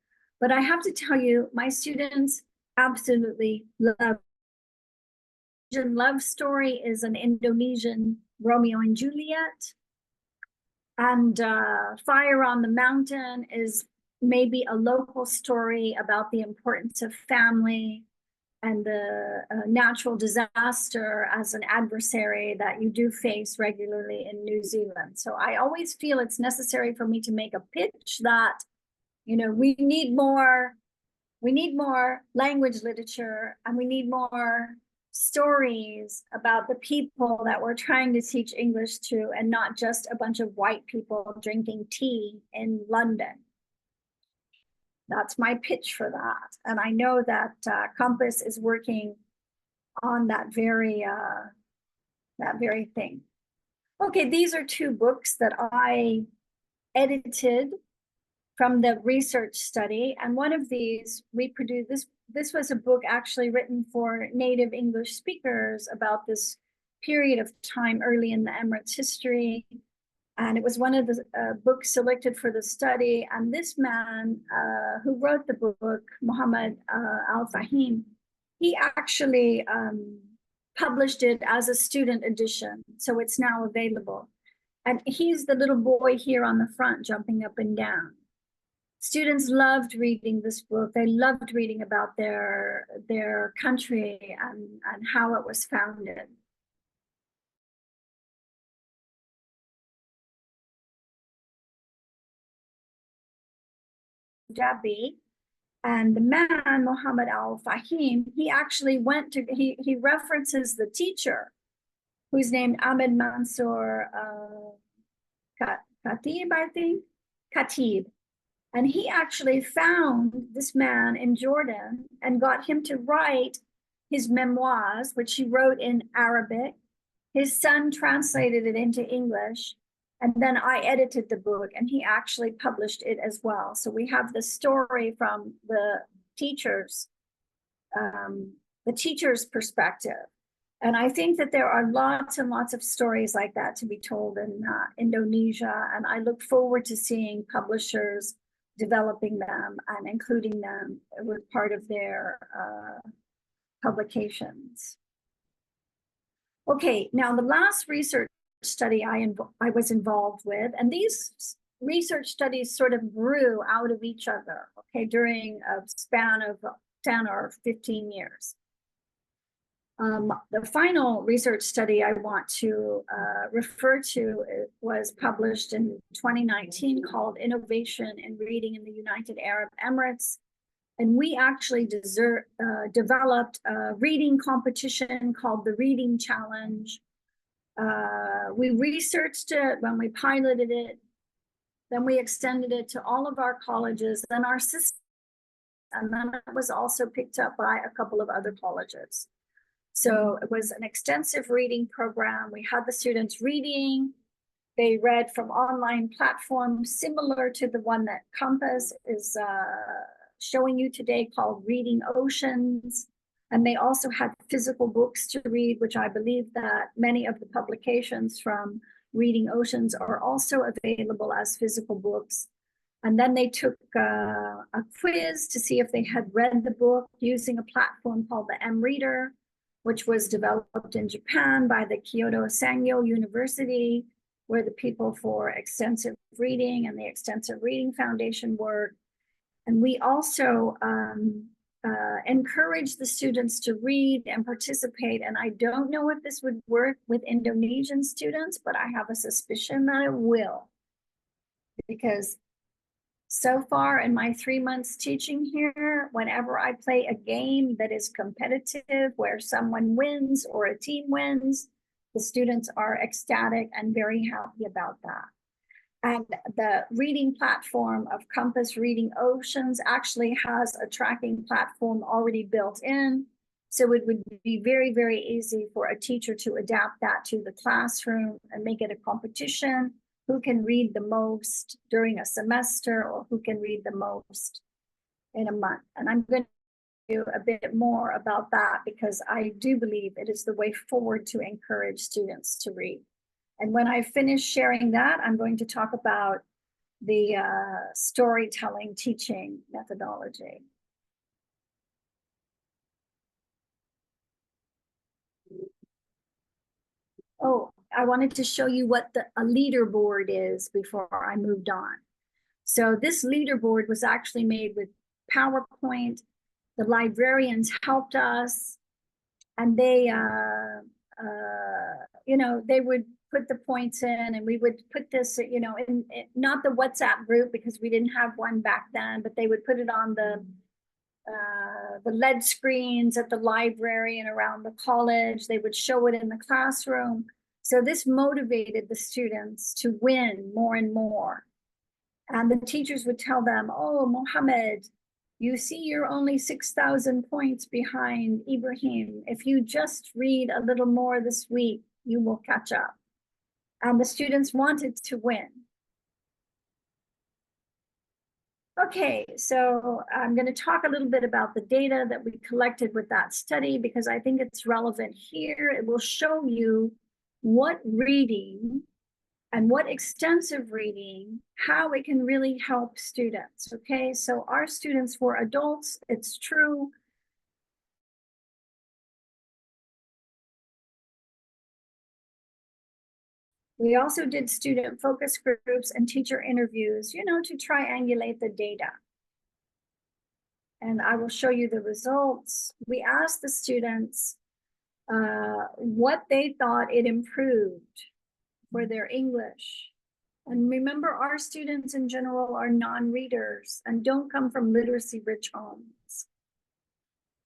But I have to tell you, my students absolutely love. Love Story is an Indonesian Romeo and Juliet. And Fire on the Mountain is maybe a local story about the importance of family and the natural disaster as an adversary that you do face regularly in New Zealand. So I always feel it's necessary for me to make a pitch that, you know, we need more language literature, and we need more stories about the people that we're trying to teach English to, and not just a bunch of white people drinking tea in London. That's my pitch for that. And I know that Compass is working on that very thing. Okay, these are two books that I edited from the research study. And one of these reproduced, this was a book actually written for native English speakers about this period of time early in the Emirates history. And it was one of the books selected for the study. And this man who wrote the book, Muhammad Al-Fahim, he actually published it as a student edition. So it's now available. And he's the little boy here on the front jumping up and down. Students loved reading this book. They loved reading about their country and how it was founded. Jabi, and the man, Muhammad Al-Fahim, he actually went to, he references the teacher, who's named Ahmed Mansour Khatib, I think, Khatib. And he actually found this man in Jordan and got him to write his memoirs, which he wrote in Arabic. His son translated it into English. And then I edited the book, and he actually published it as well. So we have the story from the teacher's perspective. And I think that there are lots and lots of stories like that to be told in Indonesia. And I look forward to seeing publishers developing them and including them with part of their publications. Okay, now the last research study I was involved with, and these research studies sort of grew out of each other, okay, during a span of 10 or 15 years. The final research study I want to refer to was published in 2019 called Innovation in Reading in the United Arab Emirates. And we actually developed a reading competition called the Reading Challenge. We researched it when we piloted it, then we extended it to all of our colleges, then our system, and then it was also picked up by a couple of other colleges. So it was an extensive reading program. We had the students reading. They read from online platforms similar to the one that Compass is showing you today, called Reading Oceans. And they also had physical books to read, which I believe that many of the publications from Reading Oceans are also available as physical books. And then they took a quiz to see if they had read the book using a platform called the M-Reader, which was developed in Japan by the Kyoto Sangyo University, where the people for extensive reading and the Extensive Reading Foundation work. And we also encourage the students to read and participate. And I don't know if this would work with Indonesian students, but I have a suspicion that it will. Because so far in my 3 months teaching here, whenever I play a game that is competitive, where someone wins or a team wins, the students are ecstatic and very happy about that. And the reading platform of Compass Reading Oceans actually has a tracking platform already built in. So it would be very, very easy for a teacher to adapt that to the classroom and make it a competition. Who can read the most during a semester, or who can read the most in a month. And I'm going to do a bit more about that because I do believe it is the way forward to encourage students to read. And when I finish sharing that, I'm going to talk about the storytelling teaching methodology. Oh, I wanted to show you what a leaderboard is before I moved on. So this leaderboard was actually made with PowerPoint. The librarians helped us, and they, you know, they would put the points in, and we would put this, you know, in not the WhatsApp group because we didn't have one back then, but they would put it on the LED screens at the library and around the college. They would show it in the classroom. So this motivated the students to win more and more. And the teachers would tell them, oh, Mohammed, you see you're only 6,000 points behind Ibrahim. If you just read a little more this week, you will catch up. And the students wanted to win. Okay, so I'm going to talk a little bit about the data that we collected with that study because I think it's relevant here. It will show you what reading and what extensive reading, how it can really help students. Okay, so our students were adults, it's true. We also did student focus groups and teacher interviews, you know, to triangulate the data. And I will show you the results. We asked the students what they thought it improved for their English. And remember, our students in general are non-readers and don't come from literacy-rich homes.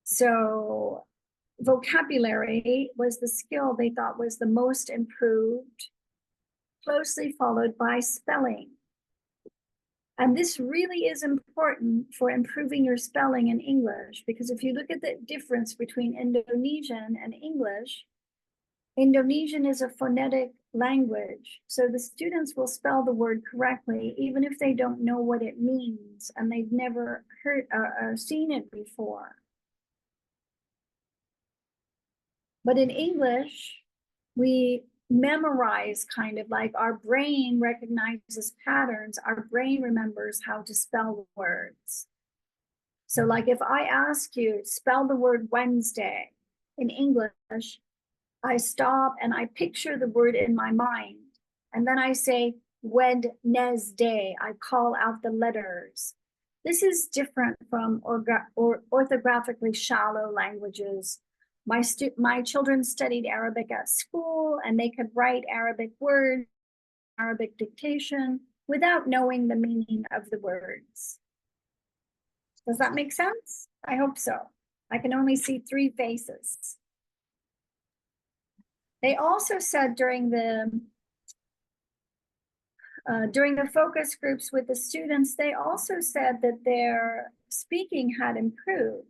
So vocabulary was the skill they thought was the most improved, closely followed by spelling. And this really is important for improving your spelling in English, because if you look at the difference between Indonesian and English, Indonesian is a phonetic language. So the students will spell the word correctly, even if they don't know what it means and they've never heard or seen it before. But in English, we memorize, kind of like our brain recognizes patterns, our brain remembers how to spell words. So like if I ask you, spell the word Wednesday in English, I stop and I picture the word in my mind. And then I say, Wednesday, I call out the letters. This is different from orthographically shallow languages. My children studied Arabic at school and they could write Arabic words, Arabic dictation, without knowing the meaning of the words. Does that make sense? I hope so. I can only see 3 faces. They also said during the focus groups with the students, they also said that their speaking had improved.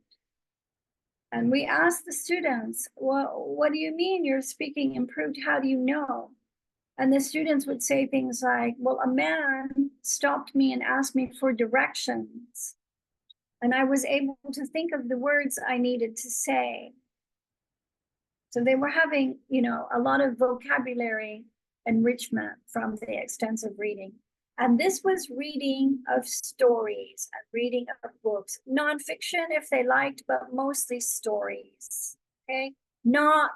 And we asked the students, well, what do you mean your speaking improved? How do you know? And the students would say things like, well, a man stopped me and asked me for directions. And I was able to think of the words I needed to say. So they were having, you know, a lot of vocabulary enrichment from the extensive reading. And this was reading of stories and reading of books, nonfiction if they liked, but mostly stories, okay? Not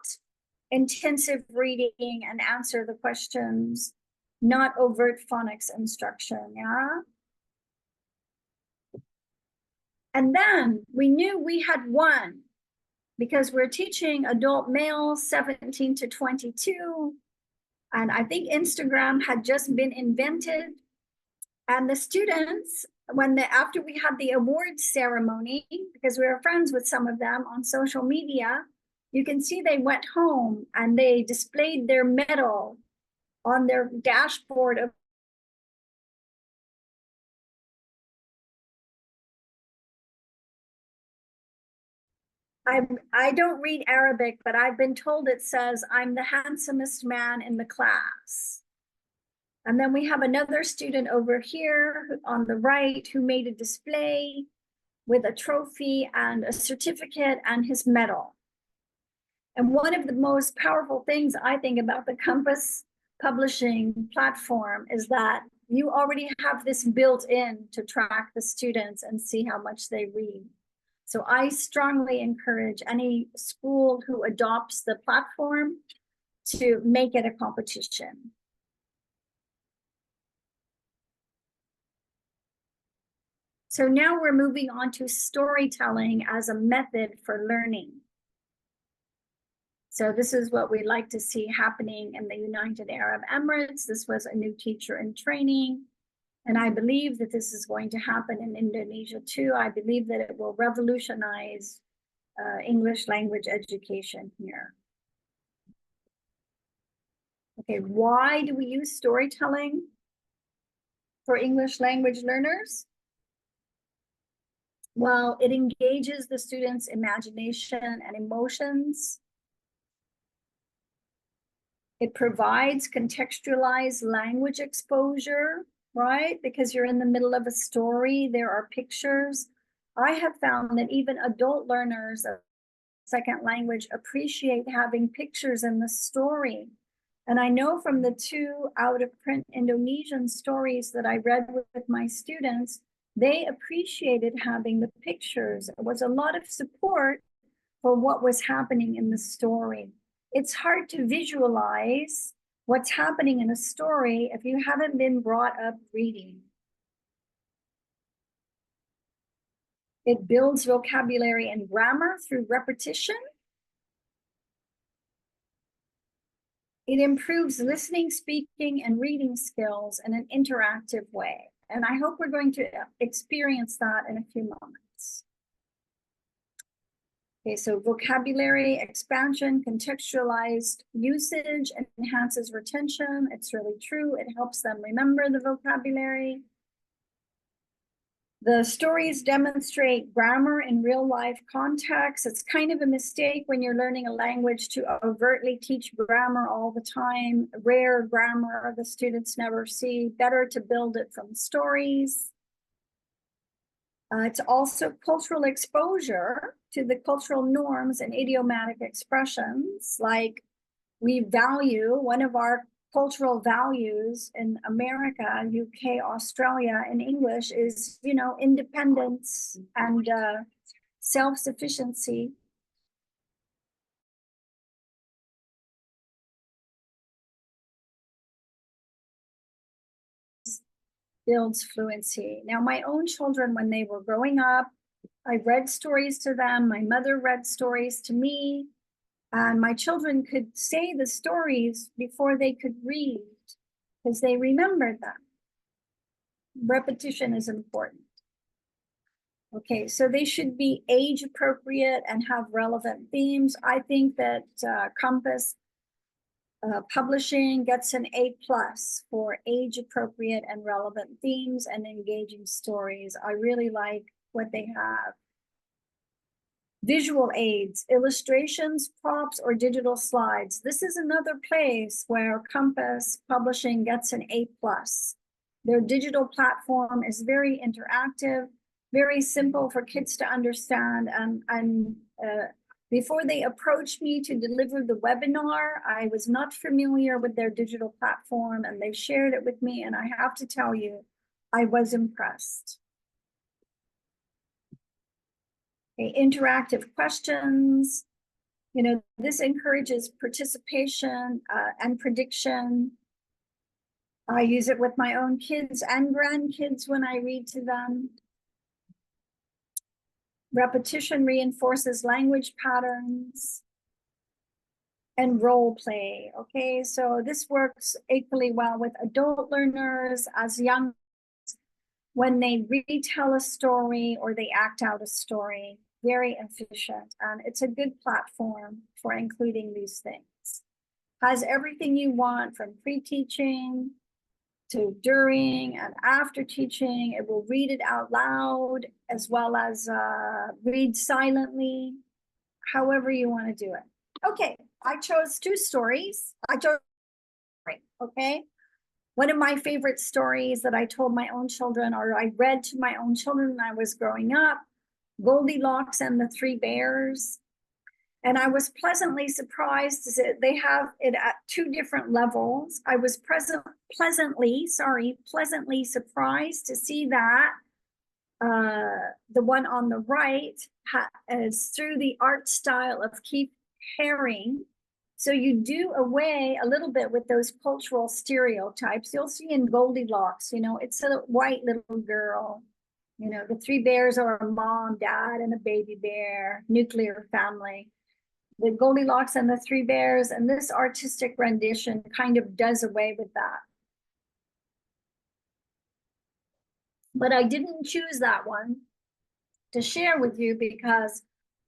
intensive reading and answer the questions, not overt phonics instruction, yeah? And then we knew we had won because we're teaching adult males 17 to 22. And I think Instagram had just been invented. And the students, after we had the awards ceremony, because we were friends with some of them on social media, you can see they went home and they displayed their medal on their dashboard of I don't read Arabic, but I've been told it says, I'm the handsomest man in the class. And then we have another student over here on the right who made a display with a trophy and a certificate and his medal. And one of the most powerful things I think about the Compass publishing platform is that you already have this built in to track the students and see how much they read. So I strongly encourage any school who adopts the platform to make it a competition. So now we're moving on to storytelling as a method for learning. So this is what we like to see happening in the United Arab Emirates. This was a new teacher in training. And I believe that this is going to happen in Indonesia too. I believe that it will revolutionize English language education here. Okay, why do we use storytelling for English language learners? Well, it engages the students' imagination and emotions. It provides contextualized language exposure, right? Because you're in the middle of a story, there are pictures. I have found that even adult learners of second language appreciate having pictures in the story. And I know from the 2 out-of-print Indonesian stories that I read with my students, they appreciated having the pictures. It was a lot of support for what was happening in the story. It's hard to visualize what's happening in a story if you haven't been brought up reading. It builds vocabulary and grammar through repetition. It improves listening, speaking, and reading skills in an interactive way. And I hope we're going to experience that in a few moments. Okay, so vocabulary expansion, contextualized usage enhances retention. It's really true. It helps them remember the vocabulary. The stories demonstrate grammar in real life context. It's kind of a mistake when you're learning a language to overtly teach grammar all the time. Rare grammar the students never see. Better to build it from stories. It's also cultural exposure to the cultural norms and idiomatic expressions. Like we value, one of our cultural values in America, UK, Australia, and English is, you know, independence and self-sufficiency. Builds fluency. Now, my own children, when they were growing up, I read stories to them. My mother read stories to me. And my children could say the stories before they could read because they remembered them. Repetition is important. Okay, so they should be age appropriate and have relevant themes. I think that Compass Publishing gets an A+ for age appropriate and relevant themes and engaging stories. I really like what they have. Visual aids, illustrations, props, or digital slides. This is another place where Compass Publishing gets an A+. Their digital platform is very interactive, very simple for kids to understand. And before they approached me to deliver the webinar, I was not familiar with their digital platform, and they shared it with me. And I have to tell you, I was impressed. Okay, interactive questions. You know, this encourages participation and prediction. I use it with my own kids and grandkids when I read to them. Repetition reinforces language patterns and role play. Okay, so this works equally well with adult learners as young when they retell a story or they act out a story. Very efficient, and it's a good platform for including these things. Has everything you want from pre-teaching to during and after teaching. It will read it out loud as well as read silently. however you want to do it. Okay, I chose two stories. Okay. One of my favorite stories that I told my own children, or I read to my own children when I was growing up, Goldilocks and the Three Bears. And I was pleasantly surprised that they have it at two different levels. I was pleasantly surprised to see that the one on the right is through the art style of Keith Haring. So you do away a little bit with those cultural stereotypes. You'll see in Goldilocks, it's a white little girl. The three bears are a mom, dad, and a baby bear, nuclear family. The Goldilocks and the Three Bears, and this artistic rendition kind of does away with that. But I didn't choose that one to share with you because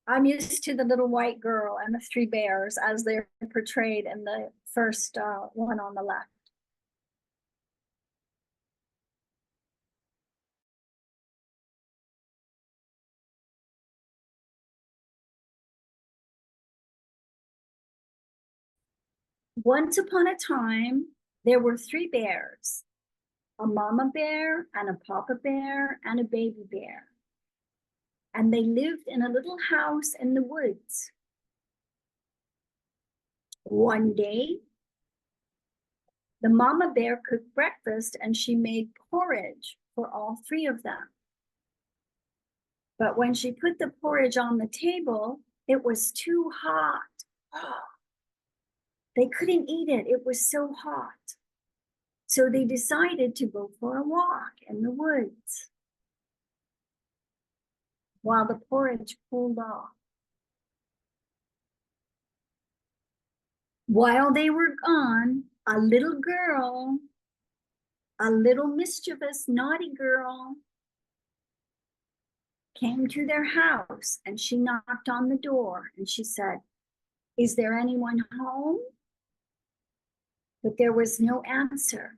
I'm used to the little white girl and the three bears as they're portrayed in the first one on the left. Once upon a time, there were three bears, a mama bear and a papa bear and a baby bear. And they lived in a little house in the woods. One day, the mama bear cooked breakfast and she made porridge for all three of them. But when she put the porridge on the table, it was too hot. They couldn't eat it. It was so hot. So they decided to go for a walk in the woods while the porridge cooled off. While they were gone, a little girl, a little mischievous, naughty girl, came to their house and she knocked on the door and she said, "Is there anyone home?" But there was no answer.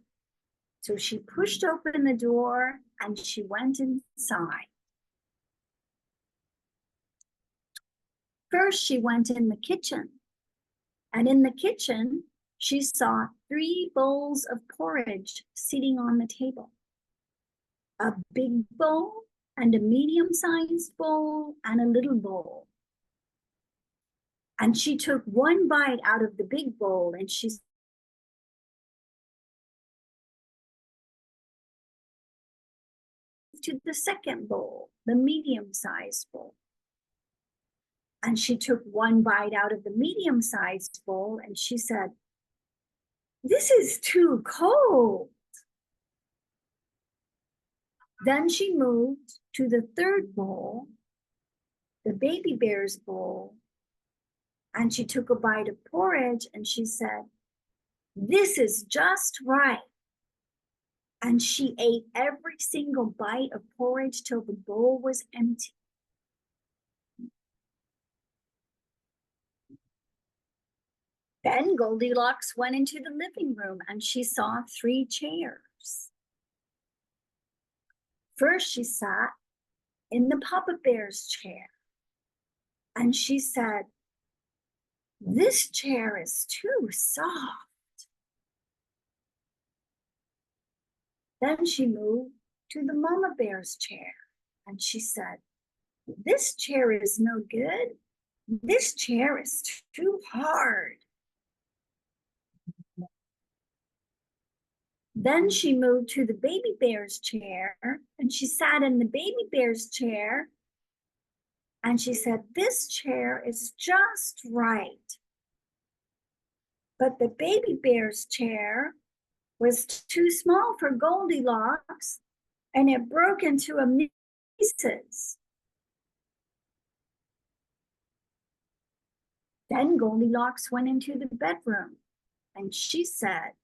So she pushed open the door and she went inside. First, she went in the kitchen. And in the kitchen, she saw 3 bowls of porridge sitting on the table. A big bowl and a medium-sized bowl and a little bowl. And she took one bite out of the big bowl and she to the second bowl, the medium-sized bowl. And she took one bite out of the medium-sized bowl and she said, "This is too cold." Then she moved to the third bowl, the baby bear's bowl, and she took a bite of porridge and she said, "This is just right." And she ate every single bite of porridge till the bowl was empty. Then Goldilocks went into the living room and she saw 3 chairs. First, she sat in the Papa Bear's chair and she said, "This chair is too soft." Then she moved to the Mama Bear's chair and she said, "This chair is no good. This chair is too hard." Then she moved to the baby bear's chair and she sat in the baby bear's chair and she said, "This chair is just right." But the baby bear's chair was too small for Goldilocks and it broke into a million pieces. Then Goldilocks went into the bedroom and she said,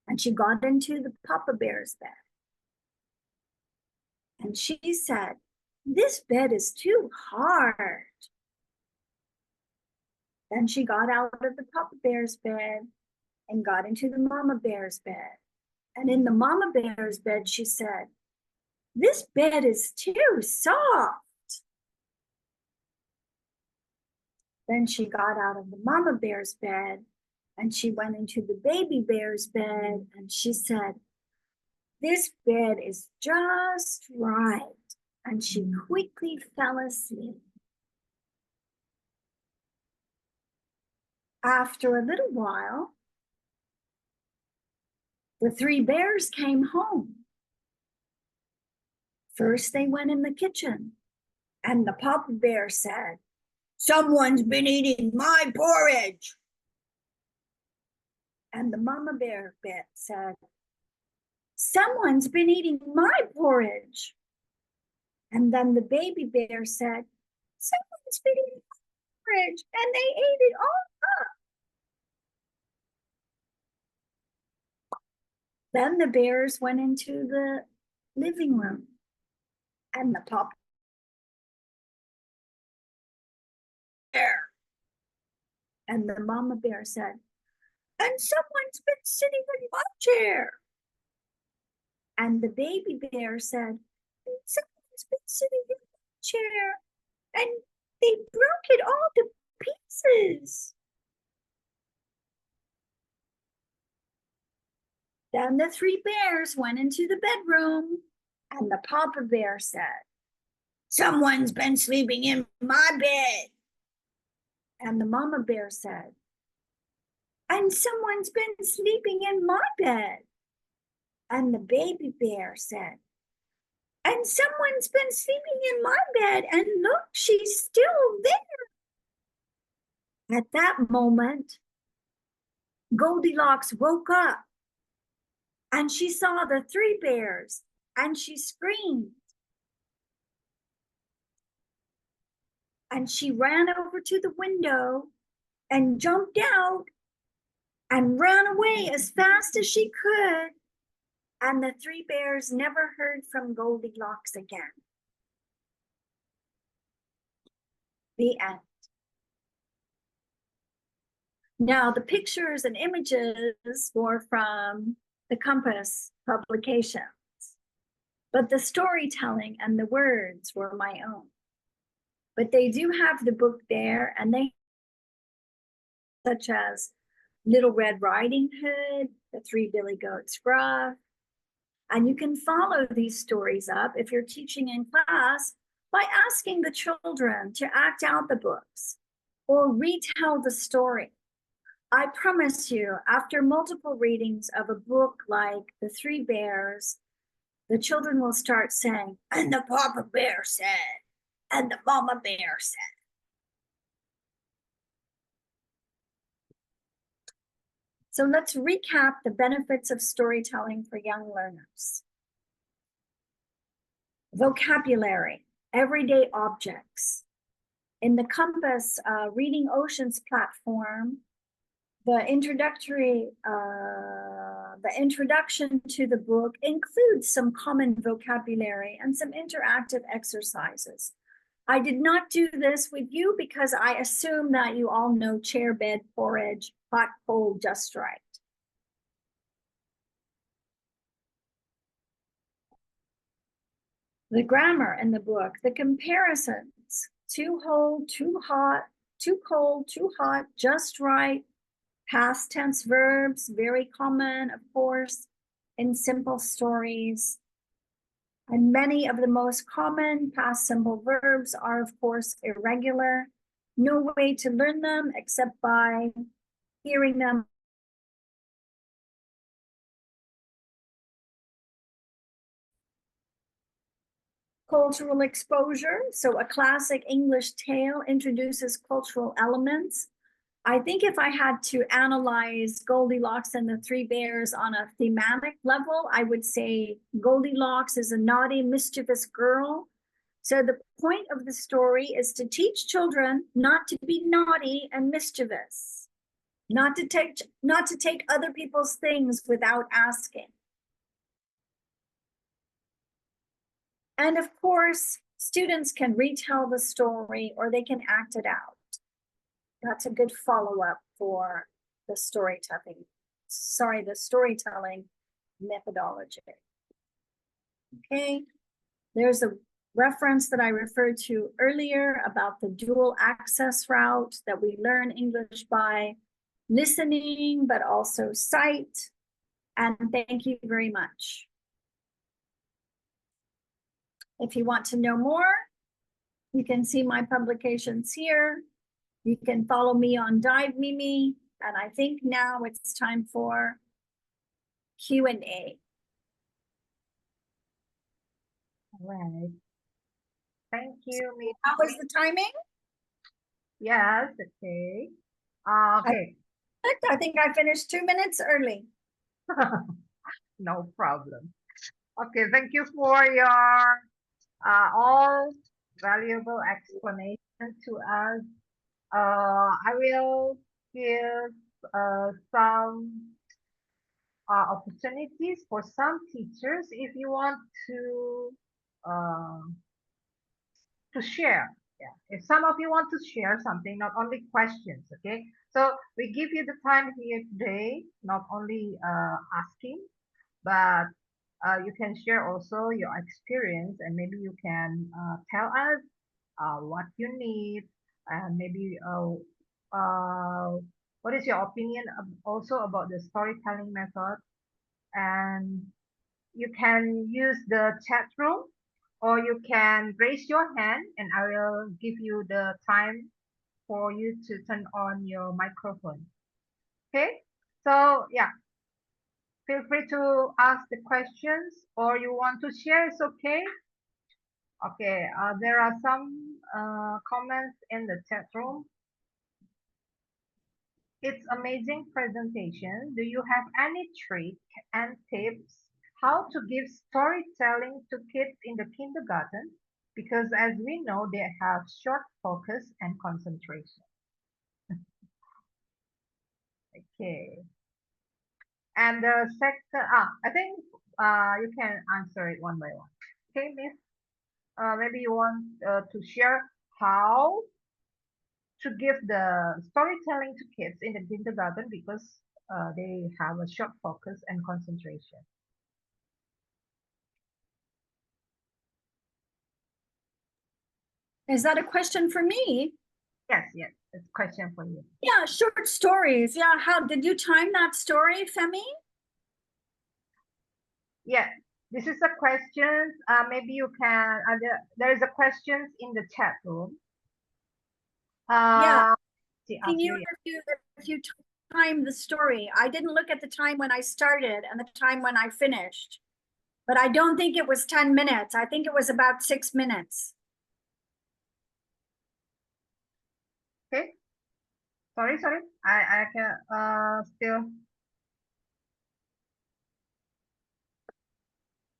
and she got into the Papa Bear's bed. And she said, "This bed is too hard." Then she got out of the Papa Bear's bed and got into the Mama Bear's bed. And in the Mama Bear's bed, she said, "This bed is too soft." Then she got out of the mama bear's bed and she went into the baby bear's bed and she said, "This bed is just right." And she quickly fell asleep. After a little while, the three bears came home. First, they went in the kitchen, and the papa bear said, "Someone's been eating my porridge." And the mama bear said, "Someone's been eating my porridge." And then the baby bear said, "Someone's been eating my porridge," and they ate it all up. Then the bears went into the living room, and the papa bear and the mama bear said, "And someone's been sitting in my chair." And the baby bear said, "And someone's been sitting in my chair." And they broke it all to pieces. Then the three bears went into the bedroom, and the papa bear said, "Someone's been sleeping in my bed." And the mama bear said, "And someone's been sleeping in my bed." And the baby bear said, "And someone's been sleeping in my bed, and look, she's still there." At that moment, Goldilocks woke up, and she saw the three bears, and she screamed. And she ran over to the window and jumped out and ran away as fast as she could. And the three bears never heard from Goldilocks again. The end. Now, the pictures and images were from the Compass publications, but the storytelling and the words were my own. But they do have the book there, and they, such as Little Red Riding Hood, The Three Billy Goats Gruff. And you can follow these stories up if you're teaching in class by asking the children to act out the books or retell the story. I promise you, after multiple readings of a book like The Three Bears, the children will start saying, "And the papa bear said, and the mama bear said." So let's recap the benefits of storytelling for young learners. Vocabulary, everyday objects. In the Compass Reading Oceans platform, the introduction to the book includes some common vocabulary and some interactive exercises. I did not do this with you because I assume that you all know chair, bed, porridge, hot, cold, just right. The grammar in the book, the comparisons, too cold, too hot, too cold, too hot, just right, past tense verbs, very common, of course, in simple stories. And many of the most common past simple verbs are, of course, irregular. No way to learn them except by hearing them. Cultural exposure. So a classic English tale introduces cultural elements. I think if I had to analyze Goldilocks and the Three Bears on a thematic level, I would say Goldilocks is a naughty, mischievous girl. So the point of the story is to teach children not to be naughty and mischievous, not to take other people's things without asking. And of course, students can retell the story or they can act it out. That's a good follow-up for the storytelling methodology. Okay, there's a reference that I referred to earlier about the dual access route that we learn English by listening, but also sight. And thank you very much. If you want to know more, you can see my publications here. You can follow me on Dive Mimi. And I think now it's time for Q&A. All right. Thank you, Miss. How was the timing? Yes, okay. Okay. I think I finished 2 minutes early. No problem. Okay, thank you for your all valuable explanation to us. I will give some opportunities for some teachers if you want to share. Yeah, if some of you want to share something, not only questions, okay? So we give you the time here today, not only asking, but you can share also your experience, and maybe you can tell us what you need, and maybe what is your opinion also about the storytelling method. And you can use the chat room, or you can raise your hand and I will give you the time for you to turn on your microphone. Okay, so yeah, feel free to ask the questions, or you want to share, it's okay. Okay, there are some comments in the chat room. It's amazing presentation. Do you have any trick and tips how to give storytelling to kids in the kindergarten? Because as we know, they have short focus and concentration. Okay. And the second, I think you can answer it one by one. Okay, Miss. Maybe you want to share how to give the storytelling to kids in the kindergarten, because they have a short focus and concentration. Is that a question for me? Yes, yes, it's a question for you. Yeah, short stories. Yeah, how did you time that story, Femi? Yeah, this is a question. Maybe you can. There is a questions in the chat room. Yeah. Can you, if you time the story? I didn't look at the time when I started and the time when I finished, but I don't think it was 10 minutes. I think it was about 6 minutes. Okay. Sorry. I can still.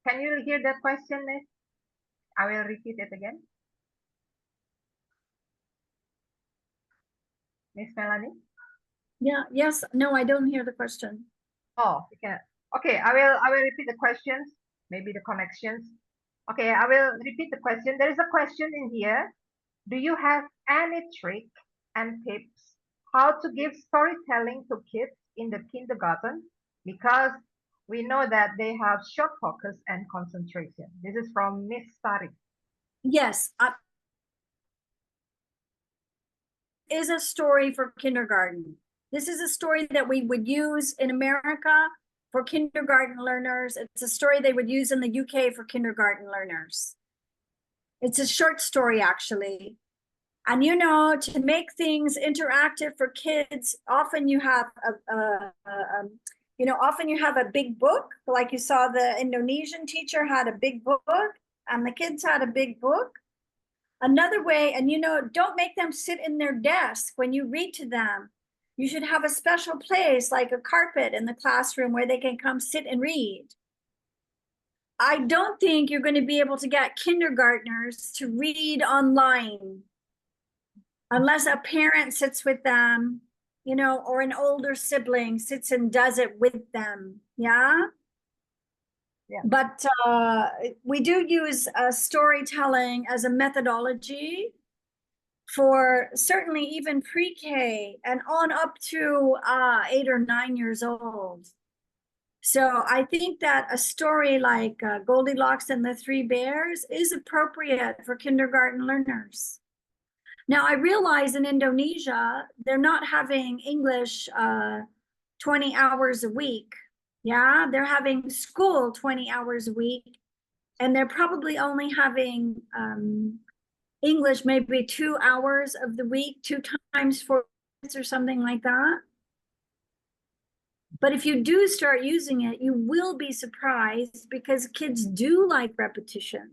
Can you hear that question, Miss? I will repeat it again. Miss Melanie? Yeah, yes, no, I don't hear the question. Oh, okay, I will repeat the questions, maybe the connections. Okay, I will repeat the question. There is a question in here. Do you have any trick and tips how to give storytelling to kids in the kindergarten? Because we know that they have short focus and concentration. This is from Miss Sari. Yes, is a story for kindergarten. This is a story that we would use in America for kindergarten learners. It's a story they would use in the UK for kindergarten learners. It's a short story, actually. And you know, to make things interactive for kids, often you have often you have a big book, like you saw the Indonesian teacher had a big book, and the kids had a big book. Another way, and you know, don't make them sit in their desk when you read to them. You should have a special place, like a carpet in the classroom, where they can come sit and read. I don't think you're going to be able to get kindergartners to read online unless a parent sits with them, you know, or an older sibling sits and does it with them. Yeah. Yeah. But we do use storytelling as a methodology for certainly even pre-K and on up to 8 or 9 years old. So I think that a story like Goldilocks and the Three Bears is appropriate for kindergarten learners. Now, I realize in Indonesia, they're not having English 20 hours a week. Yeah, they're having school 20 hours a week, and they're probably only having English maybe 2 hours of the week, 2 times 4 minutes or something like that. But if you do start using it, you will be surprised because kids do like repetition.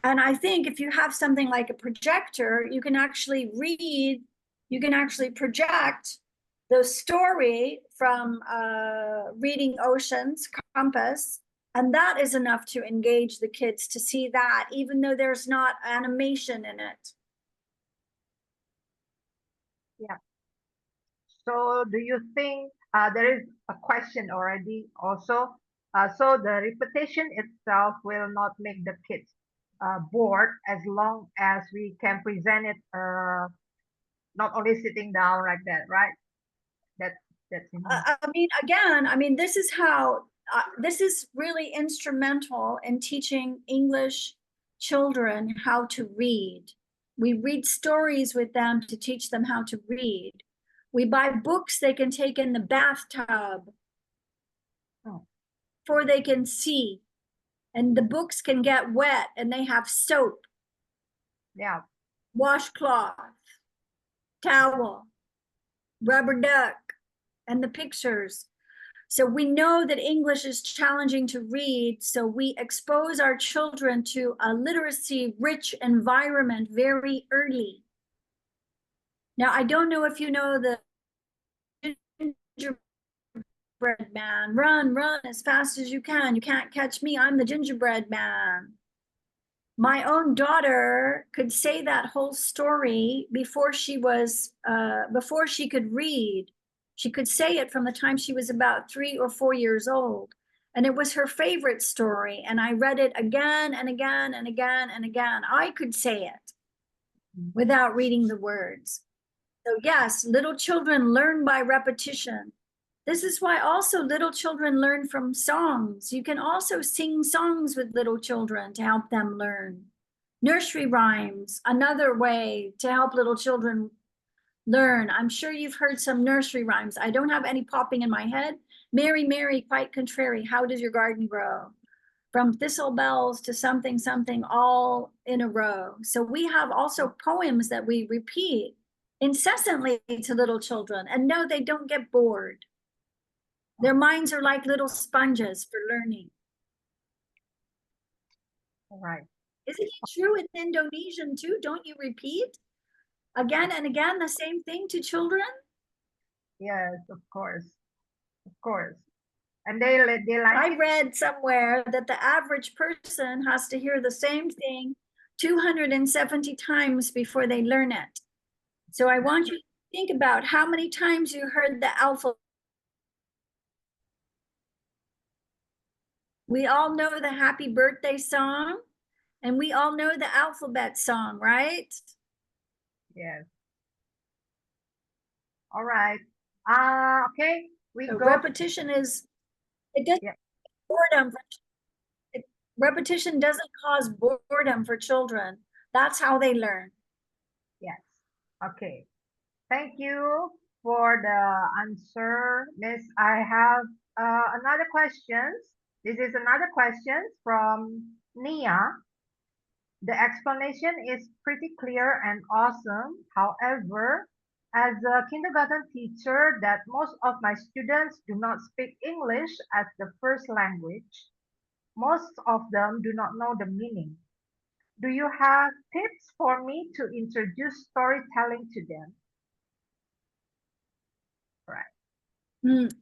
And I think if you have something like a projector, you can actually read, you can actually project the story from reading Ocean's Compass, and that is enough to engage the kids to see that, even though there's not animation in it. Yeah. So do you think there is a question already also? So the repetition itself will not make the kids bored as long as we can present it not only sitting down like that, right? That's I mean, this is how this is really instrumental in teaching English children how to read. We read stories with them to teach them how to read. We buy books they can take in the bathtub before they can see. And the books can get wet and they have soap. Yeah. Washcloth, towel, rubber duck, and the pictures. So we know that English is challenging to read, so we expose our children to a literacy-rich environment very early. Now, I don't know if you know the gingerbread man. Run, run as fast as you can. You can't catch me. I'm the gingerbread man. My own daughter could say that whole story before she could read. She could say it from the time she was about 3 or 4 years old. And it was her favorite story. And I read it again and again and again and again. I could say it without reading the words. So yes, little children learn by repetition. This is why also little children learn from songs. You can also sing songs with little children to help them learn. Nursery rhymes, another way to help little children learn. I'm sure you've heard some nursery rhymes. I don't have any popping in my head. Mary, Mary, quite contrary, how does your garden grow? From thistle bells to something, something, all in a row. So we have also poems that we repeat incessantly to little children. And no, they don't get bored. Their minds are like little sponges for learning. All right. Isn't it true in Indonesian too? Don't you repeat again and again the same thing to children? Yes, of course. Of course. And they like I read somewhere that the average person has to hear the same thing 270 times before they learn it. So I want you to think about how many times you heard the alphabet. We all know the happy birthday song, and we all know the alphabet song, right? Yes. All right. Okay. So repetition is, it doesn't boredom. Repetition doesn't cause boredom for children. That's how they learn. Yes. Okay. Thank you for the answer, Miss. I have another question. This is another question from Nia. The explanation is pretty clear and awesome. However, as a kindergarten teacher, that most of my students do not speak English as the first language. Most of them do not know the meaning. Do you have tips for me to introduce storytelling to them? Right.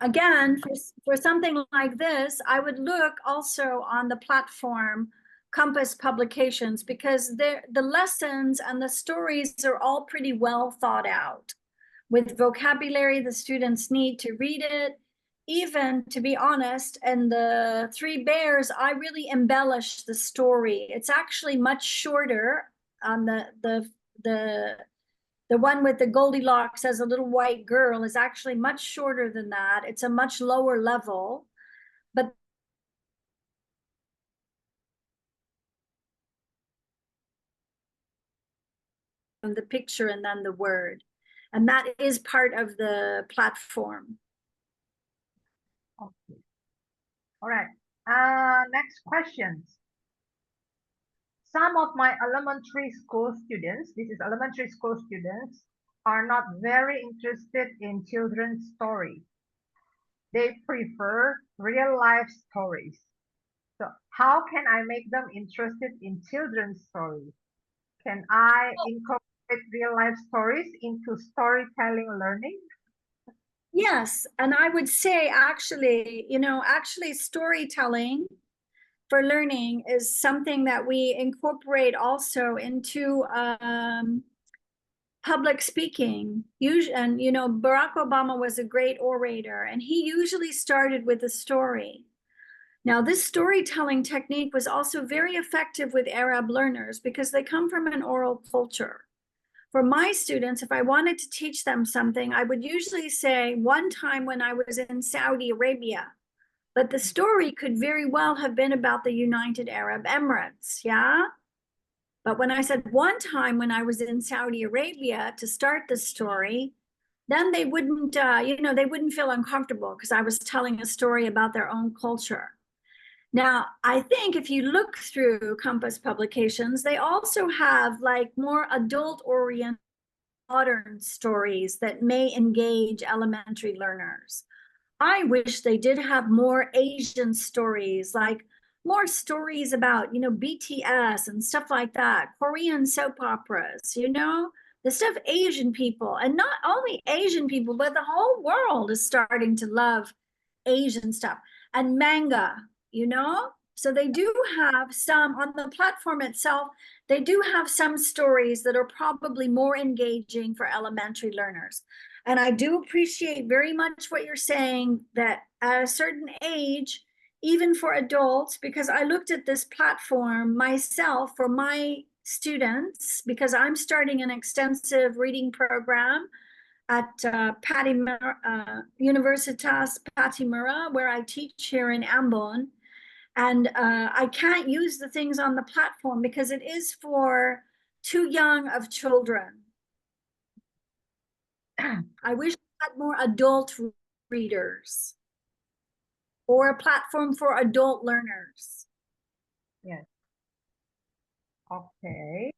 Again, for something like this, I would look also on the platform Compass Publications, because the lessons and the stories are all pretty well thought out. With vocabulary the students need to read it. Even, to be honest, and the Three Bears, I really embellished the story. It's actually much shorter on the one with the Goldilocks as a little white girl is actually much shorter than that. It's a much lower level. but the picture and then the word. And that is part of the platform. Okay. All right. Next questions. Some of my elementary school students, this is elementary school students, are not very interested in children's stories. They prefer real life stories. So how can I make them interested in children's stories? Can I incorporate real life stories into storytelling learning? Yes, and I would say actually, storytelling for learning is something that we incorporate also into public speaking. And Barack Obama was a great orator, and he usually started with a story. Now, this storytelling technique was also very effective with Arab learners because they come from an oral culture. For my students, if I wanted to teach them something, I would usually say, one time when I was in Saudi Arabia, but the story could very well have been about the United Arab Emirates, yeah? But when I said one time when I was in Saudi Arabia to start the story, then they wouldn't, they wouldn't feel uncomfortable because I was telling a story about their own culture. Now, I think if you look through Compass Publications, they also have like more adult-oriented modern stories that may engage elementary learners. I wish they did have more Asian stories, like more stories about, BTS and stuff like that, Korean soap operas, the stuff Asian people, and not only Asian people, but the whole world is starting to love Asian stuff, and manga, So they do have some on the platform itself. They do have some stories that are probably more engaging for elementary learners. And I do appreciate very much what you're saying, that at a certain age, even for adults, because I looked at this platform myself for my students, because I'm starting an extensive reading program at Universitas Pattimura, where I teach here in Ambon. And I can't use the things on the platform because it is for too young of children. I wish I had more adult readers or a platform for adult learners. Yes. Okay.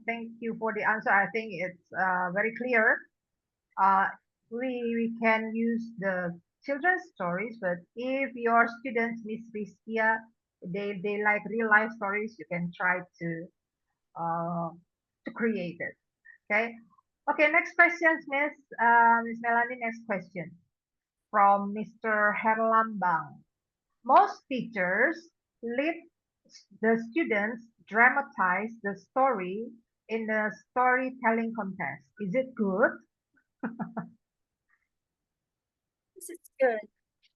Thank you for the answer. I think it's very clear. We can use the children's stories, but if your students, Miss Rizkia, they like real life stories, you can try to create it. Okay. Okay. Next question, Miss Melanie. Next question from Mr. Herlambang. Most teachers let the students dramatize the story in the storytelling contest. Is it good? It's good.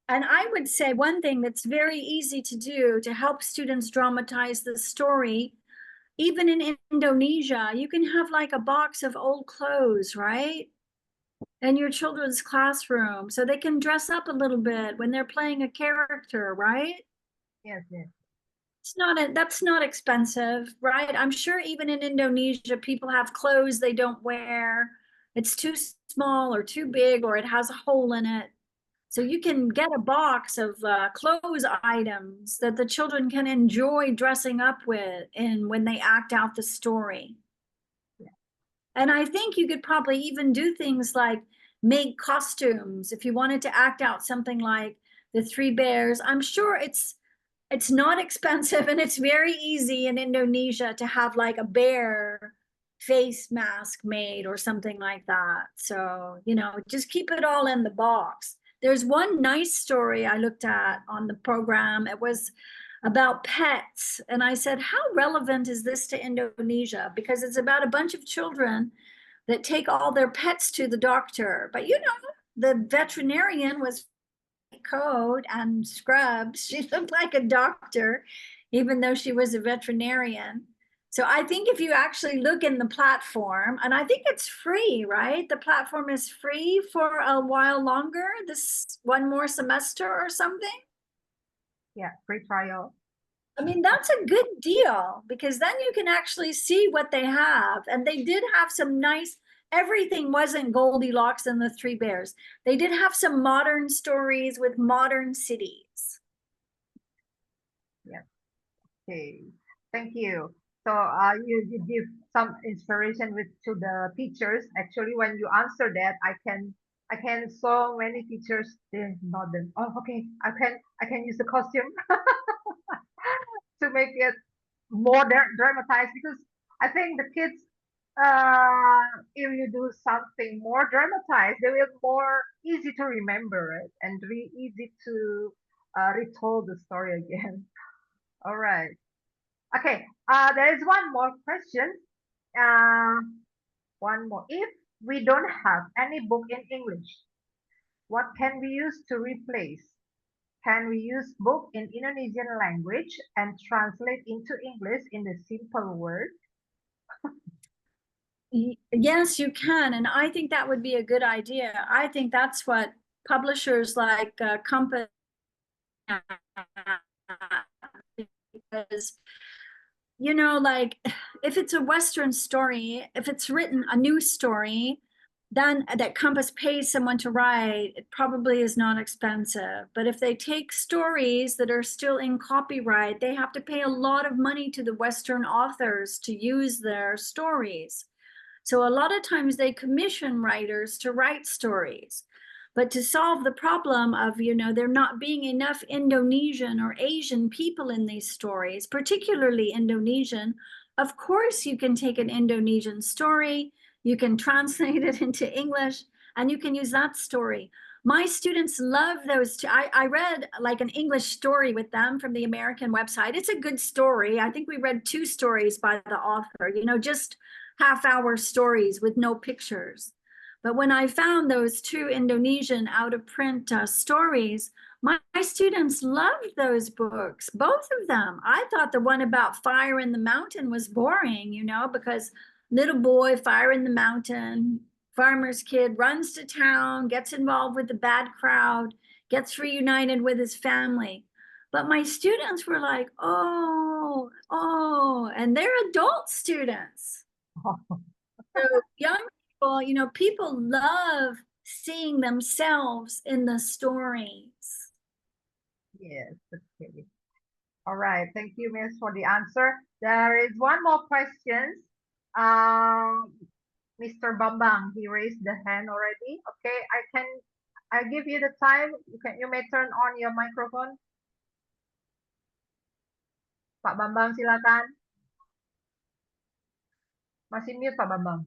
And I would say one thing that's very easy to do to help students dramatize the story, even in Indonesia, you can have like a box of old clothes, right? In your children's classroom, so they can dress up a little bit when they're playing a character, right? Yes, yes. That's not expensive, right? I'm sure even in Indonesia, people have clothes they don't wear. It's too small or too big, or it has a hole in it. So you can get a box of clothes items that the children can enjoy dressing up with when they act out the story. Yeah. And I think you could probably even do things like make costumes if you wanted to act out something like the Three Bears. I'm sure it's not expensive, and it's very easy in Indonesia to have like a bear face mask made or something like that. So, just keep it all in the box. There's one nice story I looked at on the program. It was about pets. And I said, how relevant is this to Indonesia? Because it's about a bunch of children that take all their pets to the doctor. But the veterinarian was coat and scrubs. She looked like a doctor, even though she was a veterinarian. So I think if you actually look in the platform, and I think it's free, right? The platform is free for a while longer, this one more semester or something. Yeah, free trial. I mean, that's a good deal because then you can actually see what they have. And they did have some nice, everything wasn't Goldilocks and the Three Bears. They did have some modern stories with modern cities. Yeah. Okay. Thank you. So you give some inspiration to the teachers. Actually, when you answer that, I can so many teachers they nodded. Oh, okay. I can use the costume to make it more dramatized because I think the kids, if you do something more dramatized, they will more easy to remember it and easy to retold the story again. All right. Okay. There is one more question. Uh, one more. If we don't have any book in English, what can we use to replace? Can we use book in Indonesian language and translate into English in the simple word? Yes, you can. And I think that would be a good idea. I think that's what publishers like Compass, because, you know, like if it's a Western story, if it's written a new story, then that Compass pays someone to write, it probably is not expensive. But if they take stories that are still in copyright, they have to pay a lot of money to the Western authors to use their stories. So a lot of times they commission writers to write stories. But to solve the problem of, you know, there not being enough Indonesian or Asian people in these stories, particularly Indonesian, of course you can take an Indonesian story, you can translate it into English, and you can use that story. My students love those. I read like an English story with them from the American website. It's a good story. I think we read 2 stories by the author, you know, just half-hour stories with no pictures. But when I found those 2 Indonesian out-of-print stories, my students loved those books, both of them. I thought the one about fire in the mountain was boring, you know, because little boy, fire in the mountain, farmer's kid runs to town, gets involved with the bad crowd, gets reunited with his family. But my students were like, oh, and they're adult students. So young people, you know, people love seeing themselves in the stories. Yes, okay. All right. Thank you, Miss, for the answer. There is one more question. Mr. Bambang, he raised the hand already. Okay, I give you the time. You may turn on your microphone. Pak Bambang, silakan. Masih mute, Pak Bambang.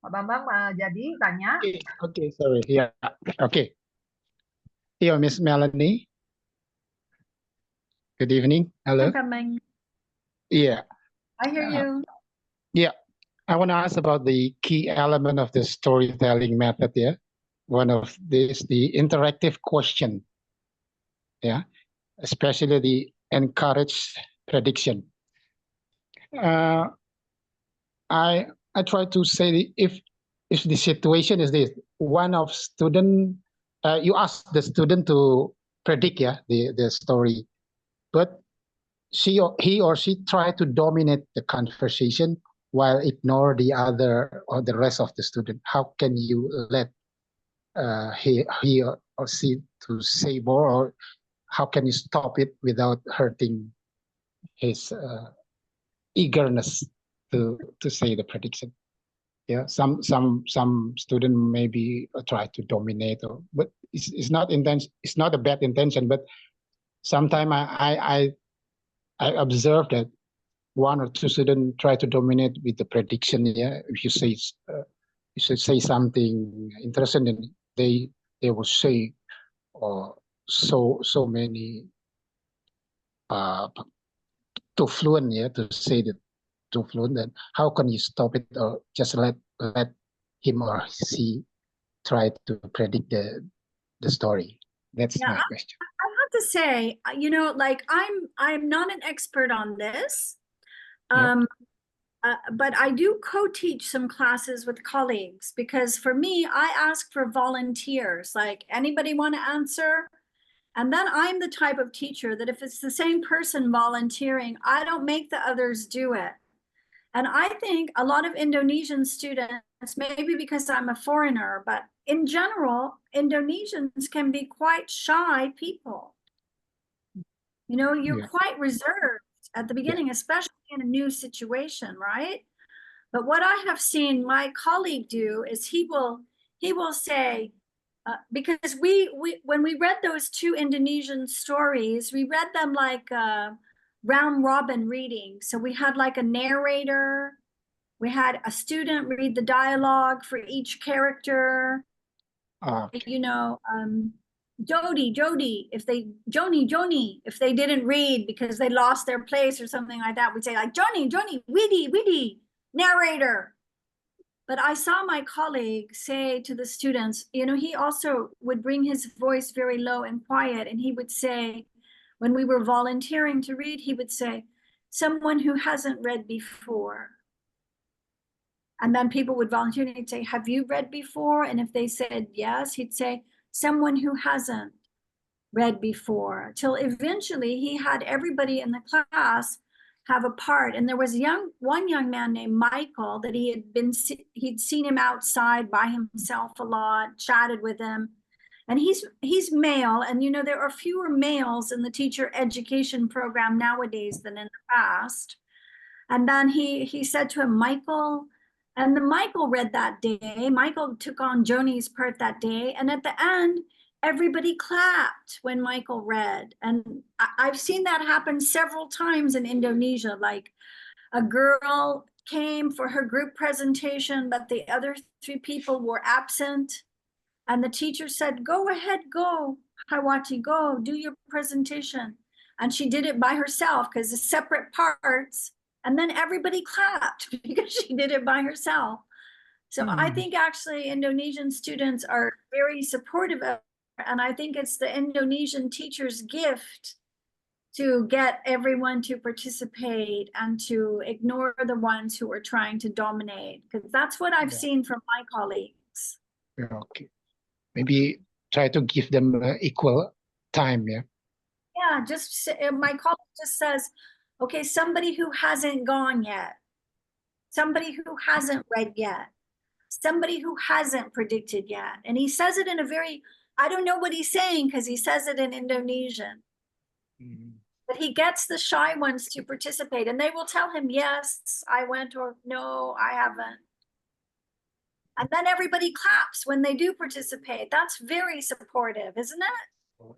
Pak Bambang jadi tanya. Okay, sorry. Yeah. Okay. Here, Miss Melanie. Good evening. Hello. Hi, Bambang. Yeah. I hear you. Yeah. I want to ask about the key element of the storytelling method. Yeah. One of this, the interactive question. Yeah. Especially the encouraged prediction. I try to say if the situation is this, one of student, you ask the student to predict, yeah, the story, but he or she try to dominate the conversation while ignore the other or the rest of the student. How can you let he or she to say more, or how can you stop it without hurting his eagerness to say the prediction? Yeah, some student maybe try to dominate, but it's not intention. It's not a bad intention, but sometimes I observe that one or two students try to dominate with the prediction. Yeah, if you say you should say something interesting, and they will say so many too fluent, yeah, to say that too fluent. Then how can you stop it, or just let him or she try to predict the story? That's my question. I have to say, you know, like I'm not an expert on this. but I do co-teach some classes with colleagues, because for me, I ask for volunteers, like anybody want to answer? And then I'm the type of teacher that if it's the same person volunteering, I don't make the others do it. And I think a lot of Indonesian students, maybe because I'm a foreigner, but in general, Indonesians can be quite shy people. You know, you're quite reserved at the beginning, especially in a new situation, right? But what I have seen my colleague do is he will say, because when we read those two Indonesian stories, we read them like round robin reading. So we had like a narrator, we had a student read the dialogue for each character. You know, Joni, if they didn't read because they lost their place or something like that, we'd say like Joni, Widdy, narrator. But I saw my colleague say to the students, you know, he also would bring his voice very low and quiet, and he would say, when we were volunteering to read, he would say, someone who hasn't read before. And then people would volunteer and he'd say, have you read before? And if they said yes, he'd say, someone who hasn't read before, till eventually he had everybody in the class have a part. And there was one young man named Michael that he'd seen him outside by himself a lot, chatted with him. And he's male, and you know, there are fewer males in the teacher education program nowadays than in the past. And then he said to him, Michael, and then Michael read that day. Michael took on Joni's part that day. And at the end, everybody clapped when Michael read. And I've seen that happen several times in Indonesia. Like a girl came for her group presentation, but the other 3 people were absent. And the teacher said, go ahead, go, Hawati, go, do your presentation. And she did it by herself because it's separate parts. And then everybody clapped because she did it by herself. So I think actually Indonesian students are very supportive of, and I think it's the Indonesian teacher's gift to get everyone to participate and to ignore the ones who are trying to dominate, because that's what I've seen from my colleagues. Okay. Maybe try to give them equal time, yeah? Yeah, just my colleague just says, okay, somebody who hasn't gone yet, somebody who hasn't read yet, somebody who hasn't predicted yet. And he says it in a very, I don't know what he's saying because he says it in Indonesian. But he gets the shy ones to participate, and they will tell him, yes, I went, or no, I haven't. And then everybody claps when they do participate. That's very supportive, isn't it?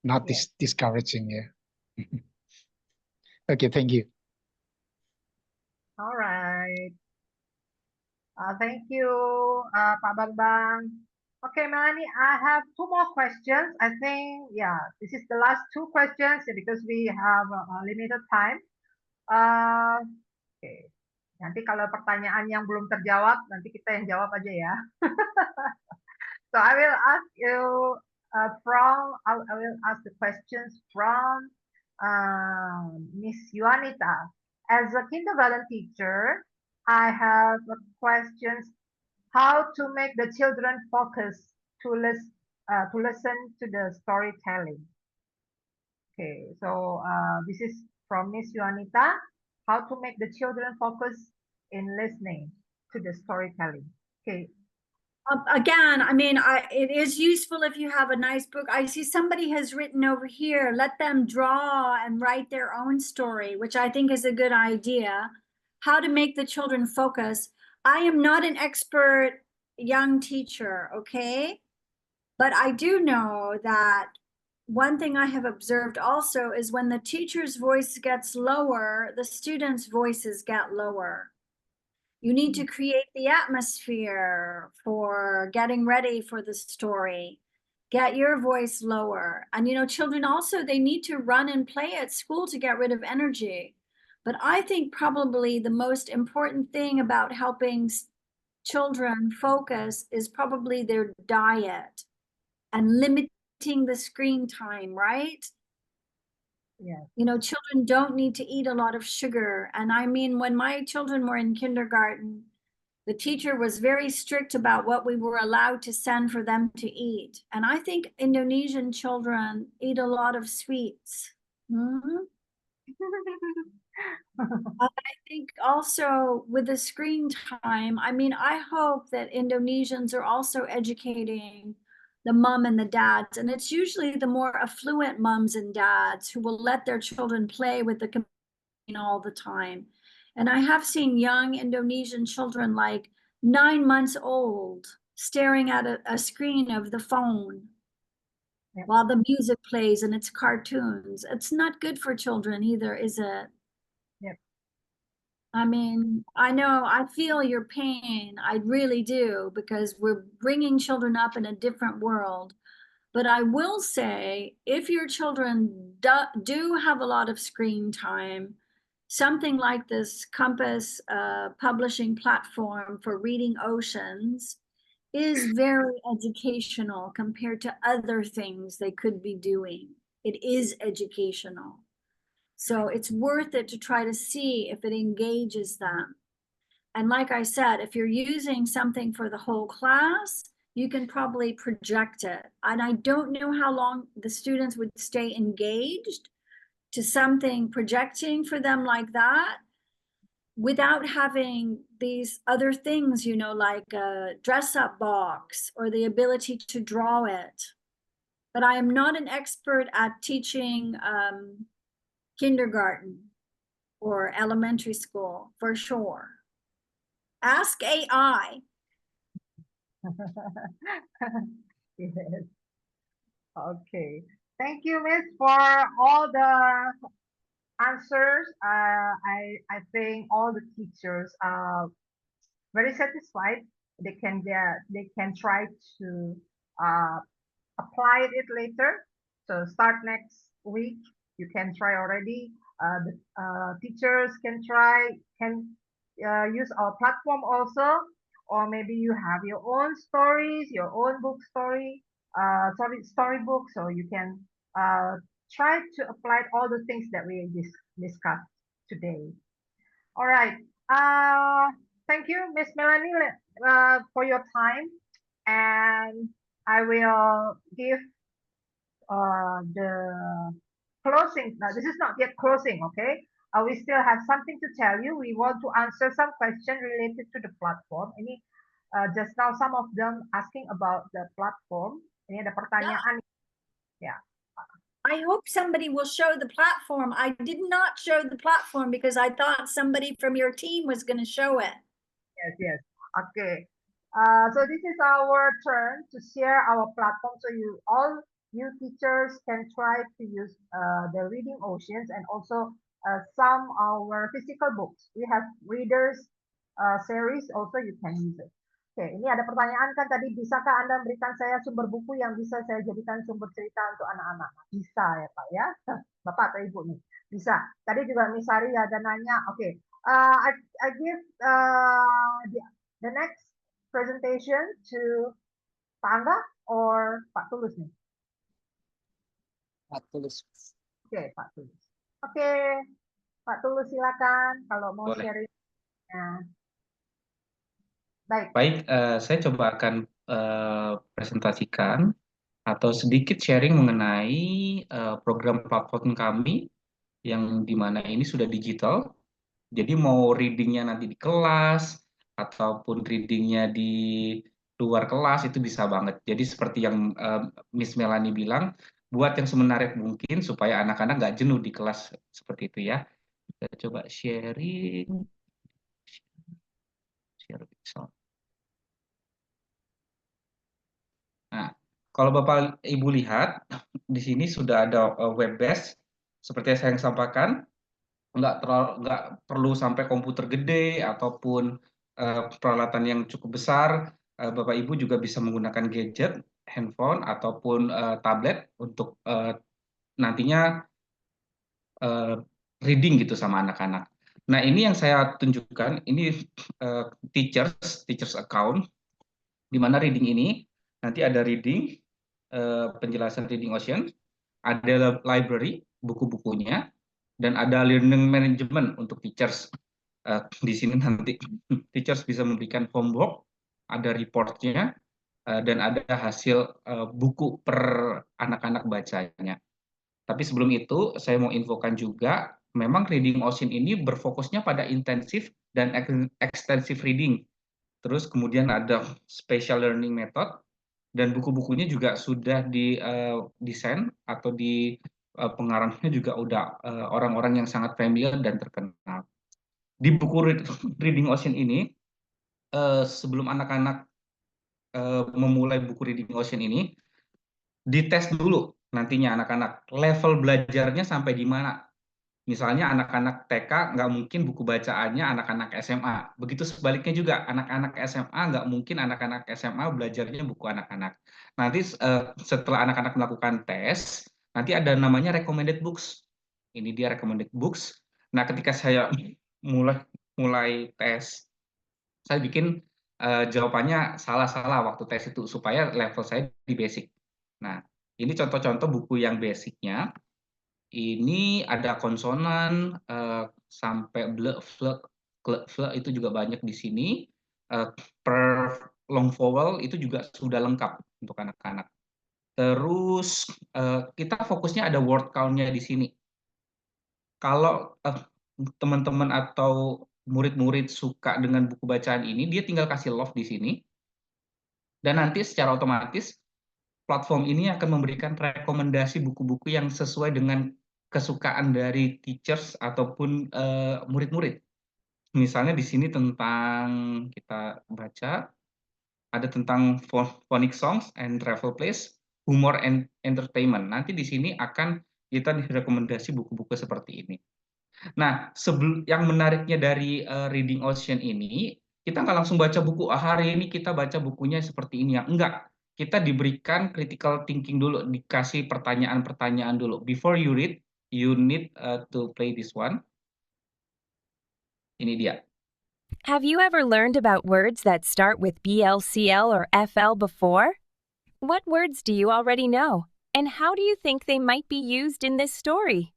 Not discouraging, yeah. Okay, thank you. All right. Thank you, Pak Bambang. Okay, Melanie, I have 2 more questions. I think, yeah, this is the last 2 questions because we have limited time. Okay. Nanti kalau pertanyaan yang belum terjawab, nanti kita yang jawab aja ya. So I will ask you I will ask the questions from Miss Yuanita. As a kindergarten teacher, I have questions how to make the children focus to listen to the storytelling. Okay, so this is from Miss Yuanita. How to make the children focus in listening to the storytelling. Okay. Again, I mean, it is useful if you have a nice book. I see somebody has written over here, let them draw and write their own story, which I think is a good idea. How to make the children focus. I am not an expert young teacher, okay? But I do know that one thing I have observed also is when the teacher's voice gets lower, the students' voices get lower. You need to create the atmosphere for getting ready for the story. Get your voice lower. And, you know, children also, they need to run and play at school to get rid of energy. But I think probably the most important thing about helping children focus is probably their diet and limiting the screen time, right? Yes. You know, children don't need to eat a lot of sugar. And I mean, when my children were in kindergarten, the teacher was very strict about what we were allowed to send for them to eat. And I think Indonesian children eat a lot of sweets. Mhm. I think also with the screen time, I mean, I hope that Indonesians are also educating the mom and the dads. And it's usually the more affluent moms and dads who will let their children play with the computer all the time. And I have seen young Indonesian children like 9 months old staring at a screen of the phone while the music plays and it's cartoons. It's not good for children either, is it? Yep. I mean, I know, I feel your pain. I really do, because we're bringing children up in a different world. But I will say, if your children do have a lot of screen time, something like this Compass publishing platform for reading oceans is very educational compared to other things they could be doing. It is educational. So it's worth it to try to see if it engages them. And like I said, if you're using something for the whole class, you can probably project it. And I don't know how long the students would stay engaged to something projecting for them like that without having these other things, you know, like a dress-up box or the ability to draw it. But I am not an expert at teaching kindergarten or elementary school, for sure. Ask AI. Yes. Okay. Thank you, Miss, for all the answers. I think all the teachers are very satisfied. They can try to apply it later. So start next week. You can try already. The teachers can use our platform also, or maybe you have your own stories, your own storybook, so you can try to apply all the things that we discussed today. All right. Thank you, Miss Melanie, for your time, and I will give the closing. Now, this is not yet closing, okay? We still have something to tell you. We want to answer some questions related to the platform. Ini just now some of them asking about the platform. Ini ada pertanyaan. Yeah. I hope somebody will show the platform. I did not show the platform because I thought somebody from your team was going to show it. Yes, yes. Okay. So this is our turn to share our platform. So you teachers can try to use the Reading Oceans and also some our physical books. We have readers series also, you can use it. Oke, ini ada pertanyaan kan tadi, bisakah Anda memberikan saya sumber buku yang bisa saya jadikan sumber cerita untuk anak-anak? Bisa ya Pak ya, Bapak atau Ibu nih, bisa. Tadi juga Miss Sari ada nanya, oke, I give the next presentation to Pak Angga or Pak Tulus nih? Pak Tulus. Oke, Pak Tulus. Oke, Pak Tulus silakan kalau mau sharing. Baik, saya coba akan presentasikan atau sedikit sharing mengenai program platform kami yang dimana ini sudah digital. Jadi mau readingnya nanti di kelas ataupun readingnya di luar kelas itu bisa banget. Jadi seperti yang Miss Melanie bilang, buat yang semenarik mungkin supaya anak-anak nggak jenuh di kelas seperti itu ya. Kita coba sharing. Nah, kalau Bapak Ibu lihat di sini sudah ada web base seperti yang saya sampaikan, nggak perlu sampai komputer gede ataupun peralatan yang cukup besar. Bapak Ibu juga bisa menggunakan gadget, handphone ataupun tablet untuk nantinya reading gitu sama anak-anak. Nah, ini yang saya tunjukkan, ini teachers account, di mana reading ini nanti ada reading, penjelasan Reading Ocean, ada library, buku-bukunya, dan ada learning management untuk teachers. Di sini nanti teachers bisa memberikan homework, ada reportnya, dan ada hasil buku per anak-anak bacanya. Tapi sebelum itu, saya mau infokan juga, memang Reading Ocean ini berfokusnya pada intensif dan extensive reading. Terus kemudian ada special learning method, dan buku-bukunya juga sudah didesain atau di pengarangnya juga udah orang-orang yang sangat familiar dan terkenal. Di buku Reading Ocean ini, sebelum anak-anak memulai buku Reading Ocean ini, dites dulu nantinya anak-anak level belajarnya sampai di mana. Misalnya anak-anak TK nggak mungkin buku bacaannya anak-anak SMA. Begitu sebaliknya juga, anak-anak SMA nggak mungkin anak-anak SMA belajarnya buku anak-anak. Nanti setelah anak-anak melakukan tes, nanti ada namanya recommended books. Ini dia recommended books. Nah, ketika saya mulai tes, saya bikin jawabannya salah-salah waktu tes itu supaya level saya di basic. Nah, ini contoh-contoh buku yang basicnya. Ini ada konsonan sampai ble, fle, kle, fle itu juga banyak di sini. Per long vowel itu juga sudah lengkap untuk anak-anak. Terus kita fokusnya ada word count-nya di sini. Kalau teman-teman atau murid-murid suka dengan buku bacaan ini, dia tinggal kasih love di sini. Dan nanti secara otomatis platform ini akan memberikan rekomendasi buku-buku yang sesuai dengan kesukaan dari teachers ataupun murid-murid. Misalnya di sini tentang, kita baca, ada tentang phonic songs and travel plays, humor and entertainment. Nanti di sini akan kita direkomendasi buku-buku seperti ini. Nah, yang menariknya dari Reading Ocean ini, kita nggak langsung baca buku, hari ini kita baca bukunya seperti ini, ya. Enggak. Kita diberikan critical thinking dulu, dikasih pertanyaan-pertanyaan dulu. Before you read, you need to play this one. Ini dia. Have you ever learned about words that start with BLCL or FL before? What words do you already know? And how do you think they might be used in this story?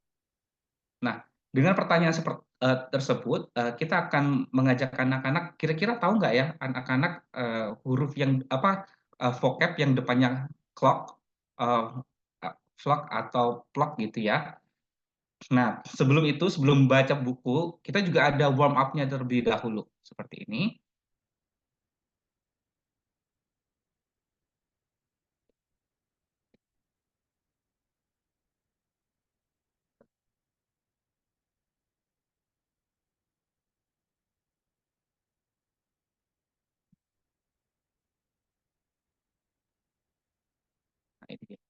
Nah, dengan pertanyaan tersebut, kita akan mengajak anak-anak, kira-kira tahu nggak ya anak-anak huruf yang vocab yang depannya clock, flock atau plot gitu ya. Nah, sebelum baca buku, kita juga ada warm up-nya terlebih dahulu seperti ini. Nah, ini dia.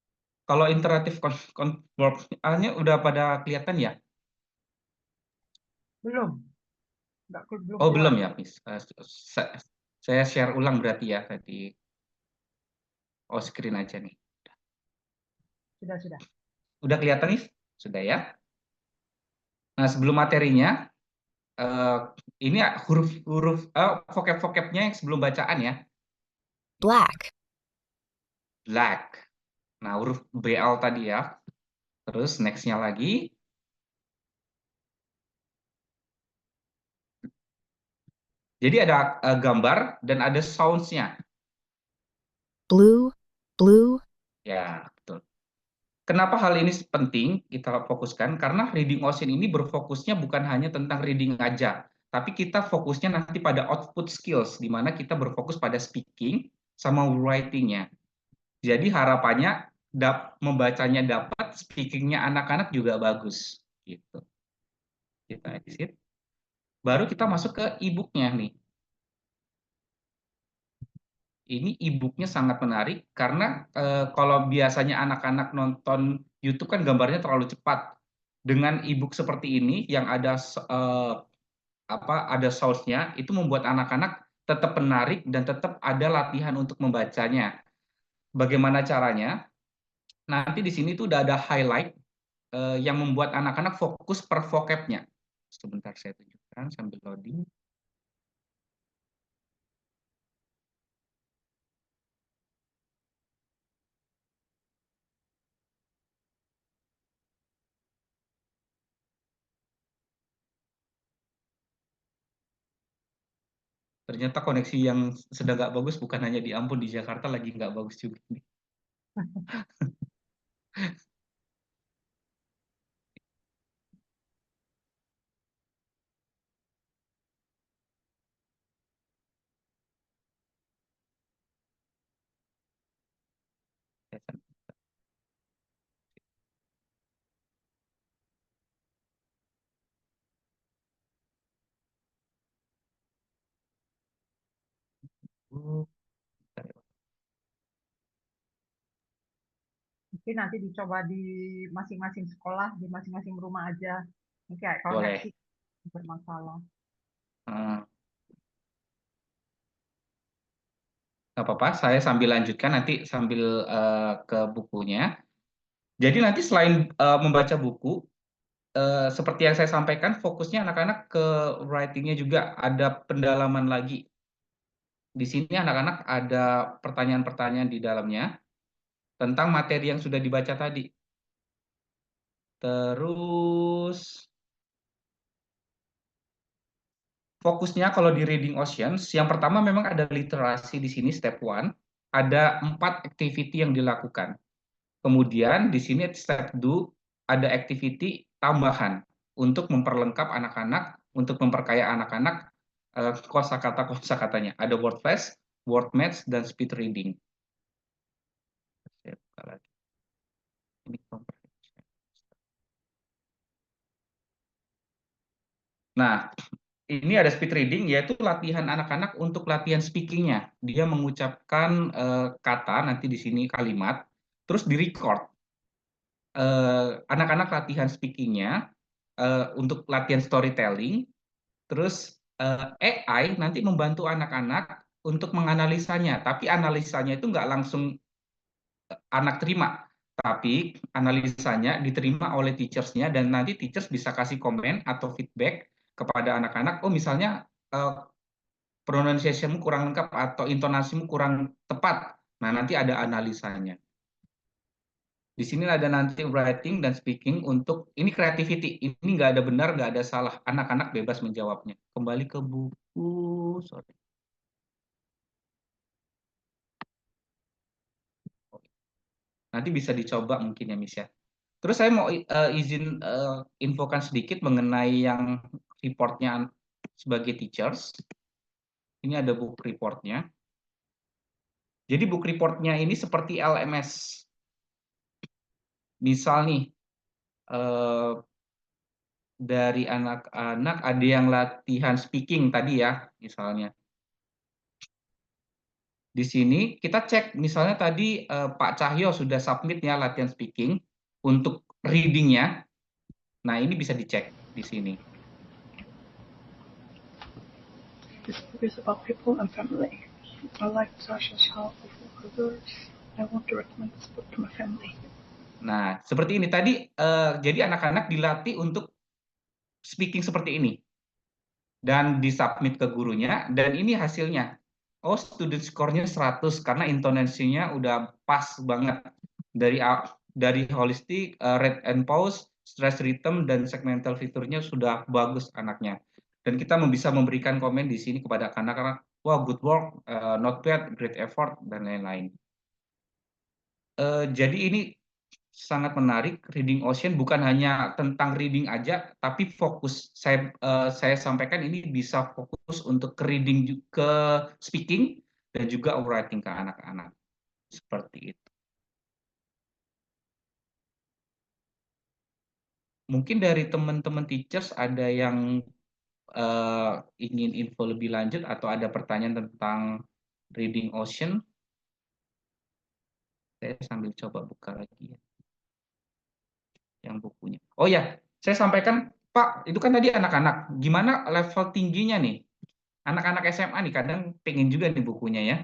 Kalau interaktif converb-nya udah pada kelihatan ya? Belum. Belum Oh, keluar. belum ya, Miss. Saya share ulang berarti ya tadi. Oh, screen aja nih. Sudah. Udah kelihatan nih? Sudah ya. Nah, sebelum materinya, ini huruf-huruf vocab-vocabnya yang sebelum bacaan ya. Black. Black. Nah, huruf BL tadi ya. Terus next-nya lagi. Jadi ada gambar dan ada sounds-nya. Blue. Blue. Ya, betul. Kenapa hal ini penting kita fokuskan? Karena Reading Ocean ini berfokusnya bukan hanya tentang reading aja, tapi kita fokusnya nanti pada output skills, di mana kita berfokus pada speaking sama writing-nya. Jadi harapannya membacanya dapat, speaking-nya anak-anak juga bagus. Gitu. Kita exit. Baru kita masuk ke e-book-nya nih. Ini e-booknya sangat menarik karena kalau biasanya anak-anak nonton YouTube kan gambarnya terlalu cepat. Dengan e-book seperti ini yang ada ada source-nya, itu membuat anak-anak tetap menarik dan tetap ada latihan untuk membacanya. Bagaimana caranya? Nanti di sini tuh udah ada highlight yang membuat anak-anak fokus per vocab-nya. Sebentar saya tunjukkan sambil loading. Ternyata koneksi yang sedang nggak bagus bukan hanya di Ambon, di Jakarta lagi nggak bagus juga. Mungkin nanti dicoba di masing-masing sekolah, di masing-masing rumah aja. Ini kayak Boleh. koneksi bermasalah. Nggak apa-apa, saya sambil lanjutkan nanti sambil ke bukunya. Jadi nanti selain membaca buku, seperti yang saya sampaikan, fokusnya anak-anak ke writing-nya juga ada pendalaman lagi. Di sini anak-anak ada pertanyaan-pertanyaan di dalamnya tentang materi yang sudah dibaca tadi. Terus fokusnya kalau di Reading Oceans, yang pertama memang ada literasi di sini step 1, ada 4 activity yang dilakukan. Kemudian di sini step 2 ada activity tambahan untuk memperlengkap anak-anak, untuk memperkaya anak-anak kosakata-kosakatanya. Ada word flash, word match, dan speed reading. Saya buka lagi. Ini nah, ini ada speed reading, yaitu latihan anak-anak untuk latihan speaking-nya. Dia mengucapkan kata, nanti di sini kalimat, terus di-record. Anak-anak latihan speaking-nya untuk latihan storytelling, terus AI nanti membantu anak-anak untuk menganalisanya, tapi analisanya itu nggak langsung anak terima, tapi analisanya diterima oleh teachers-nya dan nanti teachers bisa kasih komen atau feedback kepada anak-anak, oh misalnya pronunciation-mu kurang lengkap atau intonasimu kurang tepat. Nah, nanti ada analisanya. Di sini ada nanti writing dan speaking untuk ini creativity. Ini nggak ada benar, nggak ada salah. Anak-anak bebas menjawabnya. Kembali ke buku. Sorry. Nanti bisa dicoba mungkin ya, Miss ya. Terus saya mau izin infokan sedikit mengenai yang reportnya sebagai teachers. Ini ada book reportnya. Jadi book reportnya ini seperti LMS. Misal nih, dari anak-anak ada yang latihan speaking tadi ya, misalnya. Di sini kita cek, misalnya tadi Pak Cahyo sudah submit ya latihan speaking untuk reading-nya. Nah, ini bisa dicek di sini. This book is about people and family. I like Sasha's help of others. I want to recommend this book to my family. Nah, seperti ini tadi, jadi anak-anak dilatih untuk speaking seperti ini. Dan disubmit ke gurunya, dan ini hasilnya. Oh, student score-nya 100 karena intonasinya udah pas banget. Dari holistic, read and pause, stress rhythm, dan segmental fiturnya sudah bagus anaknya. Dan kita bisa memberikan komen di sini kepada anak-anak, wah, good work, not bad, great effort, dan lain-lain. Jadi ini sangat menarik. Reading Ocean bukan hanya tentang reading aja, tapi fokus saya sampaikan ini bisa fokus untuk ke reading, ke speaking, dan juga writing ke anak-anak. Seperti itu. Mungkin dari teman-teman teachers ada yang ingin info lebih lanjut atau ada pertanyaan tentang Reading Ocean. Saya sambil coba buka lagi ya, yang bukunya. Oh ya, saya sampaikan, Pak, itu kan tadi anak-anak. Gimana level tingginya nih? Anak-anak SMA nih, kadang pengen juga nih bukunya ya.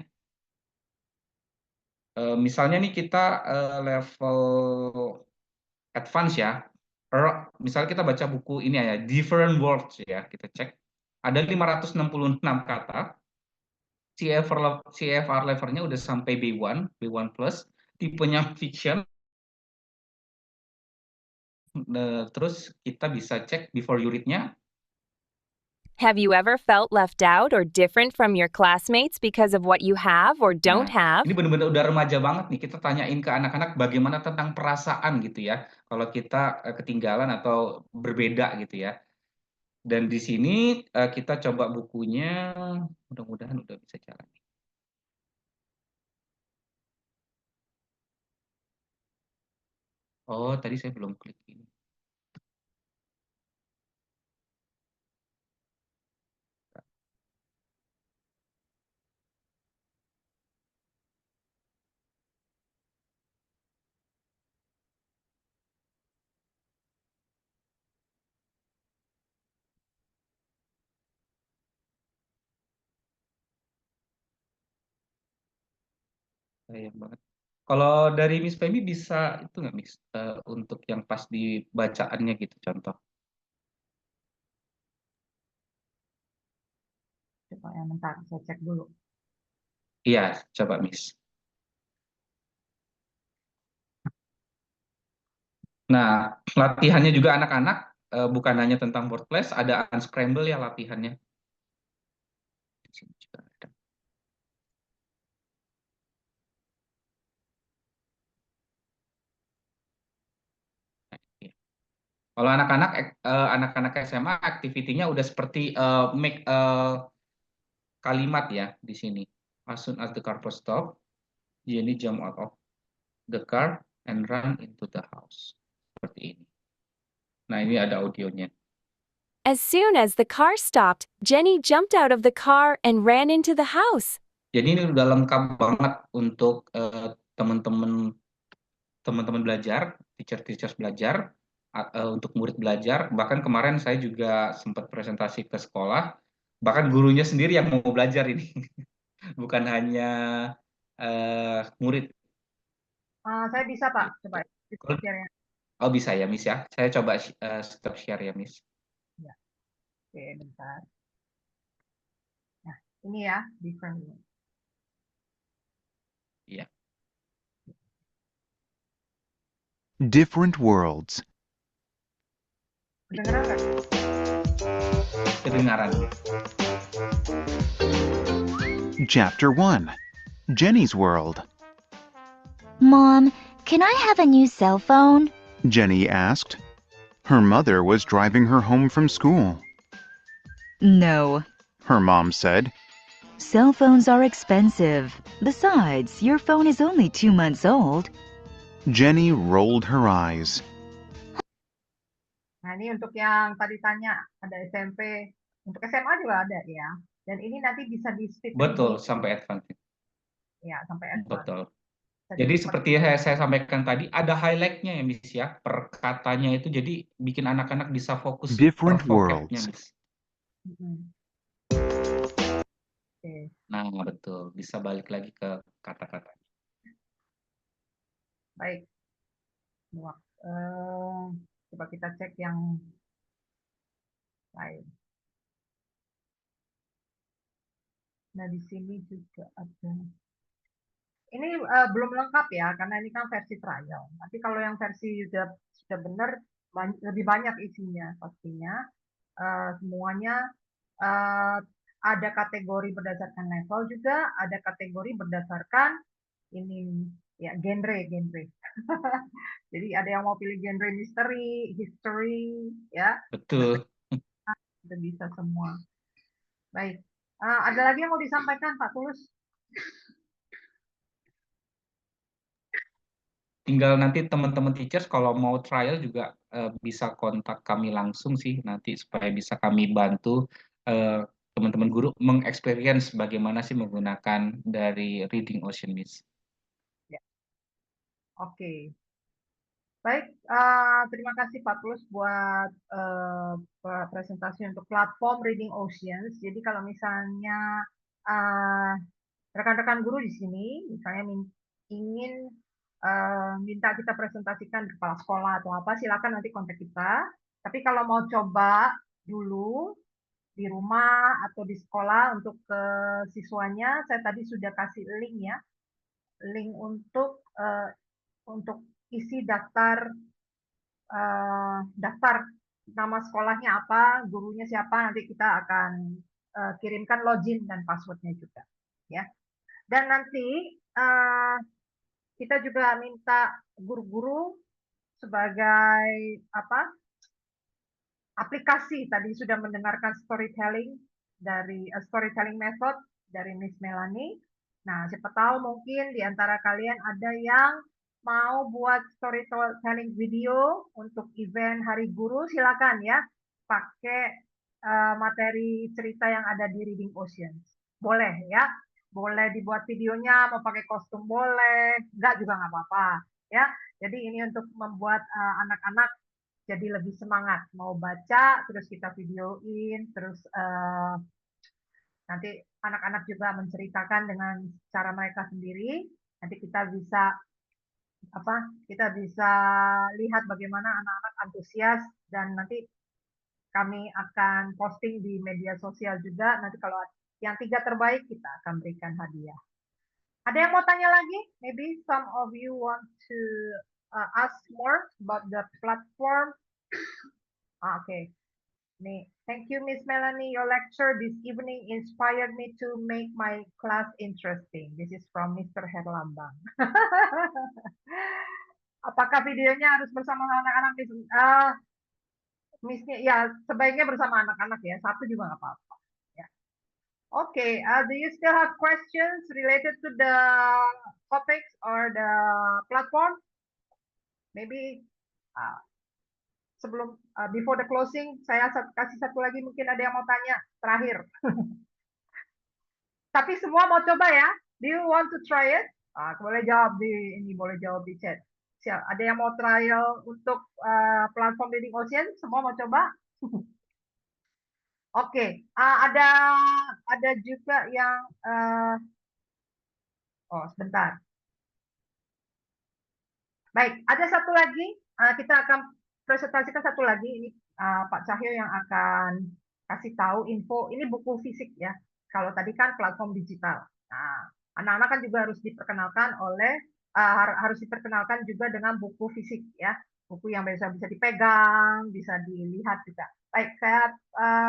Misalnya nih kita level advance ya. Misalnya kita baca buku ini ya, Different Worlds ya, kita cek. Ada 566 kata. CFR levelnya udah sampai B1 plus. Tipenya fiction. Terus kita bisa cek before you read-nya. Have you ever felt left out or different from your classmates because of what you have or don't have? Ini benar-benar udah remaja banget nih. Kita tanyain ke anak-anak bagaimana tentang perasaan gitu ya. Kalau kita ketinggalan atau berbeda gitu ya. Dan di sini kita coba bukunya, mudah-mudahan udah bisa jalan. Oh, tadi saya belum klik ini. Sayang banget. Kalau dari Miss Feby bisa itu nggak Miss, untuk yang pas di bacaannya gitu contoh. Coba ya, bentar, saya cek dulu. Iya, coba Miss. Nah, latihannya juga anak-anak, bukan hanya tentang word class, ada unscramble ya latihannya. Di sini juga ada. Kalau anak-anak SMA activity-nya udah seperti make kalimat ya di sini. As soon as the car stop, Jenny jump out of the car and run into the house. Seperti ini. Nah, ini ada audionya. As soon as the car stopped, Jenny jumped out of the car and ran into the house. Jadi ini udah lengkap banget untuk teman-teman belajar, teacher belajar, untuk murid belajar. Bahkan kemarin saya juga sempat presentasi ke sekolah, bahkan gurunya sendiri yang mau belajar ini, bukan hanya murid. Saya bisa Pak, coba share-nya. Oh bisa ya Miss ya, saya coba stop share ya Miss. Ya. Oke, bentar. Nah, ini ya, different. Iya. Different worlds. Kedengeran nggak? Kedengaran. Chapter 1. Jenny's World. Mom, can I have a new cell phone? Jenny asked. Her mother was driving her home from school. No. Her mom said. Cell phones are expensive. Besides, your phone is only 2 months old. Jenny rolled her eyes. Nah, ini untuk yang tadi tanya, ada SMP, untuk SMA juga ada ya. Dan ini nanti bisa di speed Betul, reading. sampai advance. Ya, sampai advance. Betul. Jadi seperti yang saya sampaikan tadi, ada highlight-nya ya Miss ya, per katanya itu, jadi bikin anak-anak bisa fokus Different per vocab-nya worlds. Miss. Oke. Nah betul, bisa balik lagi ke kata-kata. Baik. Coba kita cek yang lain. Nah, di sini juga ada. Ini belum lengkap ya, karena ini kan versi trial. Nanti kalau yang versi sudah benar, lebih banyak isinya pastinya. Semuanya ada kategori berdasarkan level juga, ada kategori berdasarkan ini ya genre. Jadi ada yang mau pilih genre misteri, history, ya. Betul. Itu bisa semua. Baik. Ada lagi yang mau disampaikan Pak Tulus? Tinggal nanti teman-teman teachers kalau mau trial juga bisa kontak kami langsung sih nanti supaya bisa kami bantu teman-teman guru mengexperience bagaimana sih menggunakan dari Reading Ocean Miss. Ya. Oke. Baik, terima kasih Pak Tulus buat presentasi untuk platform Reading Oceans. Jadi kalau misalnya rekan-rekan guru di sini misalnya ingin minta kita presentasikan di kepala sekolah atau apa, silakan nanti kontak kita. Tapi kalau mau coba dulu di rumah atau di sekolah untuk ke siswanya, saya tadi sudah kasih link ya, link untuk isi daftar nama sekolahnya apa, gurunya siapa, nanti kita akan kirimkan login dan passwordnya juga, ya. Dan nanti kita juga minta guru-guru sebagai aplikasi. Tadi sudah mendengarkan storytelling method dari Miss Melanie. Nah, siapa tahu mungkin di antara kalian ada yang mau buat storytelling video untuk event Hari Guru, silakan ya, pakai materi cerita yang ada di Reading Oceans. Boleh ya, boleh dibuat videonya, mau pakai kostum boleh, enggak juga nggak apa-apa ya. Jadi ini untuk membuat anak-anak jadi lebih semangat mau baca, terus kita videoin, terus nanti anak-anak juga menceritakan dengan cara mereka sendiri. Nanti kita bisa lihat bagaimana anak-anak antusias, dan nanti kami akan posting di media sosial juga. Nanti kalau yang 3 terbaik kita akan berikan hadiah. Ada yang mau tanya lagi? Maybe some of you want to ask more about the platform. Okay. Thank you, Miss Melanie. Your lecture this evening inspired me to make my class interesting. This is from Mr. Herlambang. Apakah videonya harus bersama anak-anak, Miss? Missnya ya sebaiknya bersama anak-anak ya, satu juga nggak apa-apa. Ya. Okay, do you still have questions related to the topics or the platform? Maybe sebelum before the closing, saya kasih satu lagi, mungkin ada yang mau tanya terakhir. Tapi semua mau coba ya? Do you want to try it? Boleh jawab boleh jawab di chat. Siap. Ada yang mau trial untuk platform Reading Ocean? Semua mau coba? Oke. Ada juga yang sebentar. Baik, ada satu lagi. Kita akan presentasikan satu lagi. Ini Pak Cahyo yang akan kasih tahu info. Ini buku fisik ya. Kalau tadi kan platform digital. Nah, anak-anak kan juga harus diperkenalkan juga dengan buku fisik ya. Buku yang bisa dipegang, bisa dilihat juga. Baik, saya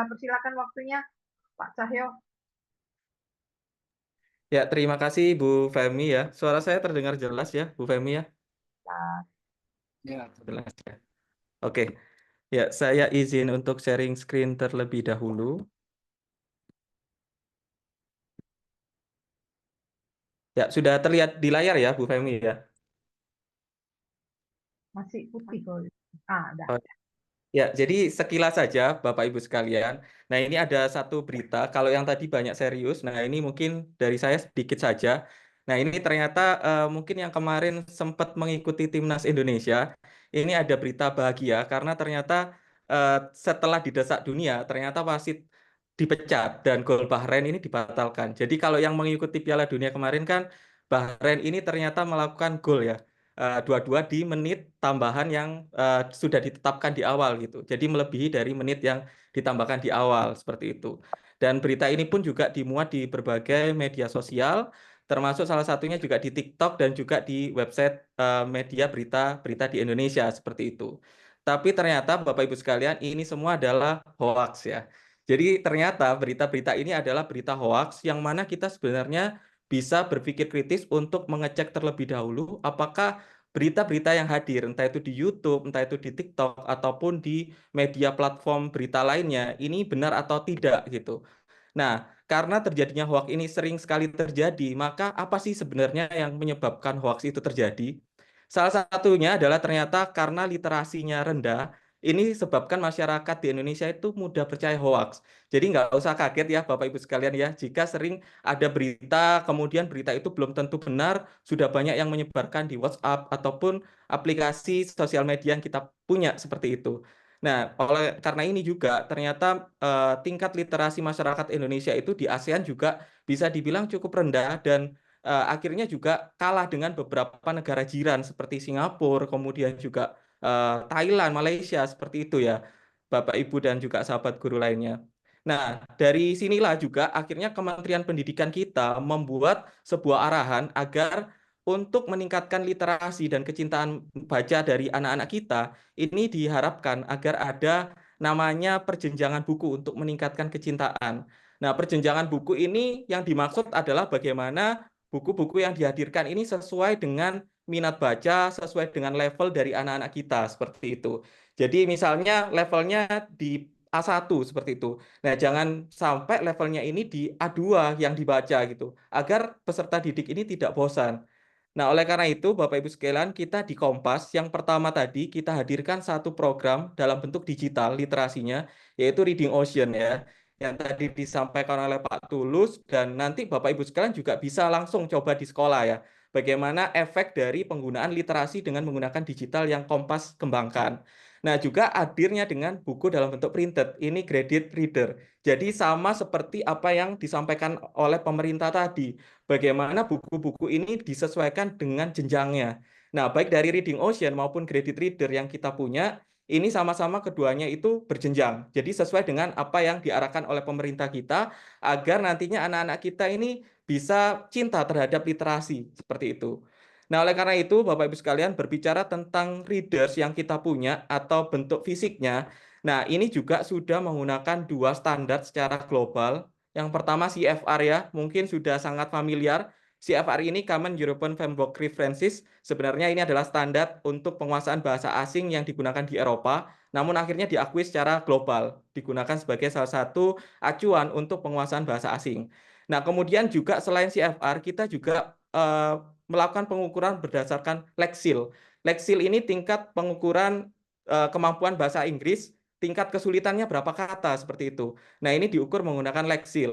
persilakan waktunya Pak Cahyo. Ya, terima kasih Bu Femi ya. Suara saya terdengar jelas ya, Bu Femi ya? Ya, jelas ya. Oke. Ya, saya izin untuk sharing screen terlebih dahulu. Ya, sudah terlihat di layar ya, Bu Femi ya? Masih putih kok. Ada. Ya, jadi sekilas saja Bapak Ibu sekalian. Nah, ini ada satu berita, kalau yang tadi banyak serius, nah ini mungkin dari saya sedikit saja. Nah, ini ternyata mungkin yang kemarin sempat mengikuti Timnas Indonesia, ini ada berita bahagia karena ternyata setelah didesak dunia, ternyata wasit dipecat dan gol Bahrain ini dibatalkan. Jadi kalau yang mengikuti Piala Dunia kemarin kan, Bahrain ini ternyata melakukan gol ya. Dua-dua di menit tambahan yang sudah ditetapkan di awal gitu. Jadi melebihi dari menit yang ditambahkan di awal seperti itu. Dan berita ini pun juga dimuat di berbagai media sosial, termasuk salah satunya juga di TikTok dan juga di website media berita di Indonesia seperti itu. Tapi ternyata Bapak Ibu sekalian ini semua adalah hoax ya. Jadi ternyata berita-berita ini adalah berita hoax yang mana kita sebenarnya bisa berpikir kritis untuk mengecek terlebih dahulu apakah berita-berita yang hadir, entah itu di YouTube, entah itu di TikTok, ataupun di media platform berita lainnya, ini benar atau tidak gitu. Nah, karena terjadinya hoax ini sering sekali terjadi, maka apa sih sebenarnya yang menyebabkan hoax itu terjadi? Salah satunya adalah ternyata karena literasinya rendah, ini sebabkan masyarakat di Indonesia itu mudah percaya hoax. Jadi nggak usah kaget ya Bapak Ibu sekalian ya, jika sering ada berita, kemudian berita itu belum tentu benar, sudah banyak yang menyebarkan di WhatsApp ataupun aplikasi sosial media yang kita punya seperti itu. Nah, karena ini juga ternyata tingkat literasi masyarakat Indonesia itu di ASEAN juga bisa dibilang cukup rendah dan akhirnya juga kalah dengan beberapa negara jiran seperti Singapura, kemudian juga Thailand, Malaysia, seperti itu ya, Bapak Ibu dan juga sahabat guru lainnya. Nah, dari sinilah juga akhirnya Kementerian Pendidikan kita membuat sebuah arahan agar untuk meningkatkan literasi dan kecintaan baca dari anak-anak kita, ini diharapkan agar ada namanya perjenjangan buku untuk meningkatkan kecintaan. Nah, perjenjangan buku ini yang dimaksud adalah bagaimana buku-buku yang dihadirkan ini sesuai dengan minat baca, sesuai dengan level dari anak-anak kita, seperti itu. Jadi misalnya levelnya di A1 seperti itu. Nah, jangan sampai levelnya ini di A2 yang dibaca gitu, agar peserta didik ini tidak bosan. Nah, oleh karena itu, Bapak Ibu sekalian, kita di Kompas yang pertama tadi kita hadirkan satu program dalam bentuk digital literasinya, yaitu Reading Ocean ya, yang tadi disampaikan oleh Pak Tulus, dan nanti Bapak Ibu sekalian juga bisa langsung coba di sekolah ya, bagaimana efek dari penggunaan literasi dengan menggunakan digital yang Kompas kembangkan. Nah, juga hadirnya dengan buku dalam bentuk printed, ini graded reader. Jadi sama seperti apa yang disampaikan oleh pemerintah tadi, bagaimana buku-buku ini disesuaikan dengan jenjangnya. Nah, baik dari Reading Ocean maupun Graded Reader yang kita punya, ini sama-sama keduanya itu berjenjang. Jadi sesuai dengan apa yang diarahkan oleh pemerintah kita, agar nantinya anak-anak kita ini bisa cinta terhadap literasi, seperti itu. Nah, oleh karena itu, Bapak Ibu sekalian, berbicara tentang readers yang kita punya atau bentuk fisiknya, nah ini juga sudah menggunakan dua standar secara global. Yang pertama CFR ya, mungkin sudah sangat familiar. CFR ini Common European Framework References. Sebenarnya ini adalah standar untuk penguasaan bahasa asing yang digunakan di Eropa, namun akhirnya diakui secara global, digunakan sebagai salah satu acuan untuk penguasaan bahasa asing. Nah, kemudian juga selain CFR, kita juga melakukan pengukuran berdasarkan Lexil. Lexil ini tingkat pengukuran kemampuan bahasa Inggris, tingkat kesulitannya berapa kata, seperti itu. Nah, ini diukur menggunakan Lexil.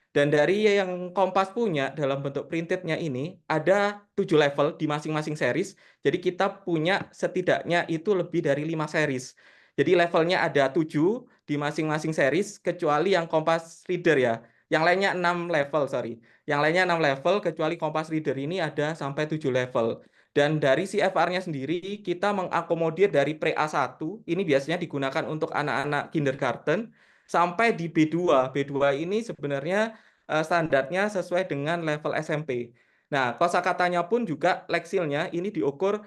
Dan dari yang Kompas punya dalam bentuk printednya ini, ada 7 level di masing-masing series. Jadi kita punya setidaknya itu lebih dari 5 series. Jadi levelnya ada 7 di masing-masing series, kecuali yang Kompas Reader ya. Yang lainnya 6 level, sorry. Yang lainnya 6 level, kecuali Kompas Reader ini ada sampai 7 level. Dan dari CFR-nya sendiri, kita mengakomodir dari pre-A1, ini biasanya digunakan untuk anak-anak kindergarten, sampai di B2. B2 ini sebenarnya standarnya sesuai dengan level SMP. Nah, kosakatanya pun juga leksilnya ini diukur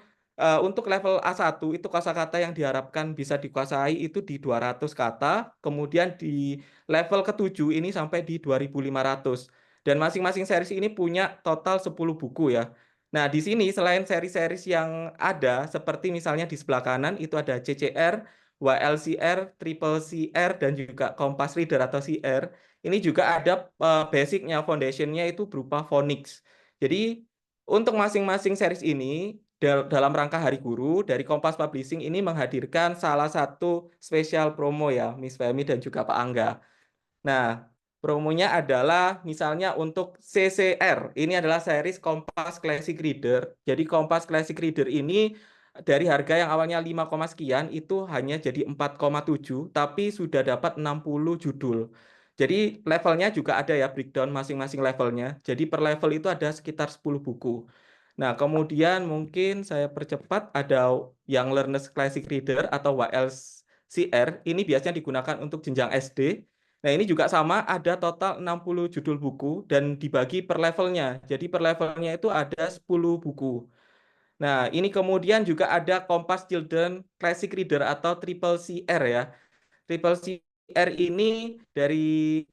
untuk level A1, itu kosakata yang diharapkan bisa dikuasai itu di 200 kata, kemudian di level ke-7 ini sampai di 2.500. Dan masing-masing series ini punya total 10 buku ya. Nah, di sini selain seri-series yang ada, seperti misalnya di sebelah kanan, itu ada CCR, YLCR, Triple CR, dan juga Kompas Reader atau CR. Ini juga ada basicnya, foundationnya itu berupa phonics. Jadi, untuk masing-masing series ini, dalam rangka Hari Guru, dari Kompas Publishing ini menghadirkan salah satu spesial promo ya, Miss Femi dan juga Pak Angga. Nah, promonya adalah misalnya untuk CCR, ini adalah series Kompas Classic Reader. Jadi Kompas Classic Reader ini dari harga yang awalnya 5, sekian itu hanya jadi 4,7, tapi sudah dapat 60 judul. Jadi levelnya juga ada ya, breakdown masing-masing levelnya. Jadi per level itu ada sekitar 10 buku. Nah, kemudian mungkin saya percepat, ada Young Learners Classic Reader atau YLCR, ini biasanya digunakan untuk jenjang SD. Nah, ini juga sama, ada total 60 judul buku dan dibagi per levelnya. Jadi per levelnya itu ada 10 buku. Nah, ini kemudian juga ada Kompas Children Classic Reader atau Triple CR ya. Triple CR ini dari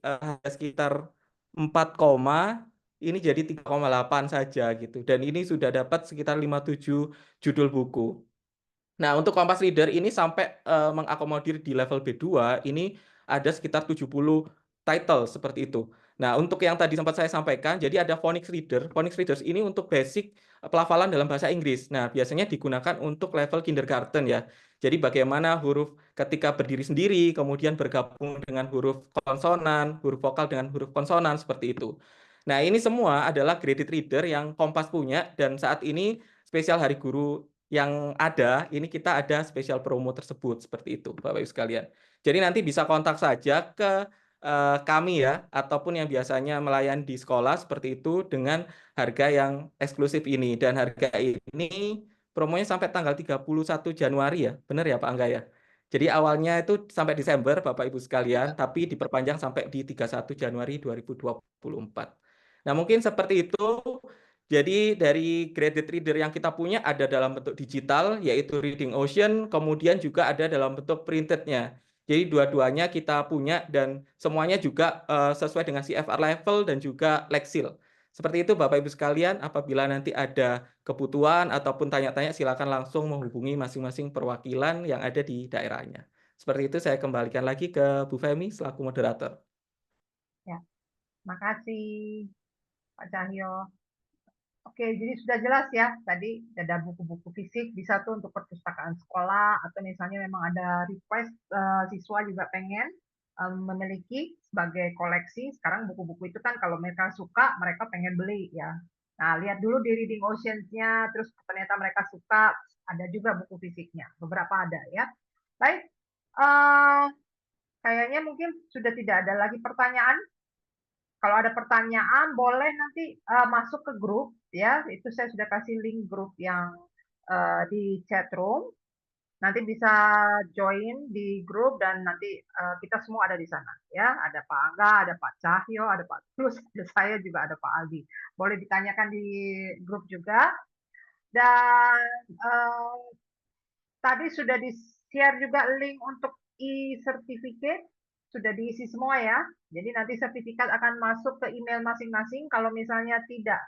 sekitar 4, ini jadi 3,8 saja gitu. Dan ini sudah dapat sekitar 57 judul buku. Nah, untuk Kompas Reader ini sampai mengakomodir di level B2, ini ada sekitar 70 title seperti itu. Nah, untuk yang tadi sempat saya sampaikan, jadi ada phonics reader. Phonics readers ini untuk basic pelafalan dalam bahasa Inggris. Nah, biasanya digunakan untuk level kindergarten ya. Jadi bagaimana huruf ketika berdiri sendiri, kemudian bergabung dengan huruf konsonan, huruf vokal dengan huruf konsonan, seperti itu. Nah, ini semua adalah graded reader yang Kompas punya, dan saat ini spesial Hari Guru yang ada, ini kita ada spesial promo tersebut, seperti itu, Bapak Ibu sekalian. Jadi nanti bisa kontak saja ke kami ya, ataupun yang biasanya melayani di sekolah seperti itu dengan harga yang eksklusif ini. Dan harga ini promonya sampai tanggal 31 Januari ya, benar ya Pak Angga ya? Jadi awalnya itu sampai Desember Bapak Ibu sekalian, tapi diperpanjang sampai di 31 Januari 2024. Nah, mungkin seperti itu. Jadi dari graded reader yang kita punya ada dalam bentuk digital, yaitu Reading Ocean, kemudian juga ada dalam bentuk printednya, Jadi dua-duanya kita punya dan semuanya juga sesuai dengan CFR level dan juga Leksil. Seperti itu Bapak Ibu sekalian, apabila nanti ada kebutuhan ataupun tanya-tanya silakan langsung menghubungi masing-masing perwakilan yang ada di daerahnya. Seperti itu saya kembalikan lagi ke Bu Femi selaku moderator. Ya, makasih Pak Cahyo. Oke, jadi sudah jelas ya, tadi ada buku-buku fisik, bisa tuh untuk perpustakaan sekolah, atau misalnya memang ada request siswa juga pengen memiliki sebagai koleksi. Sekarang buku-buku itu kan kalau mereka suka, mereka pengen beli ya. Nah, lihat dulu di Reading Oceans-nya, terus ternyata mereka suka, ada juga buku fisiknya, beberapa ada ya. Baik, kayaknya mungkin sudah tidak ada lagi pertanyaan. Kalau ada pertanyaan boleh nanti masuk ke grup ya. Itu saya sudah kasih link grup yang di chat room. Nanti bisa join di grup dan nanti kita semua ada di sana ya. Ada Pak Angga, ada Pak Cahyo, ada Pak Tulus, ada saya juga ada Pak Aldi. Boleh ditanyakan di grup juga. Dan tadi sudah di-share juga link untuk e-certificate, sudah diisi semua ya. Jadi nanti sertifikat akan masuk ke email masing-masing. Kalau misalnya tidak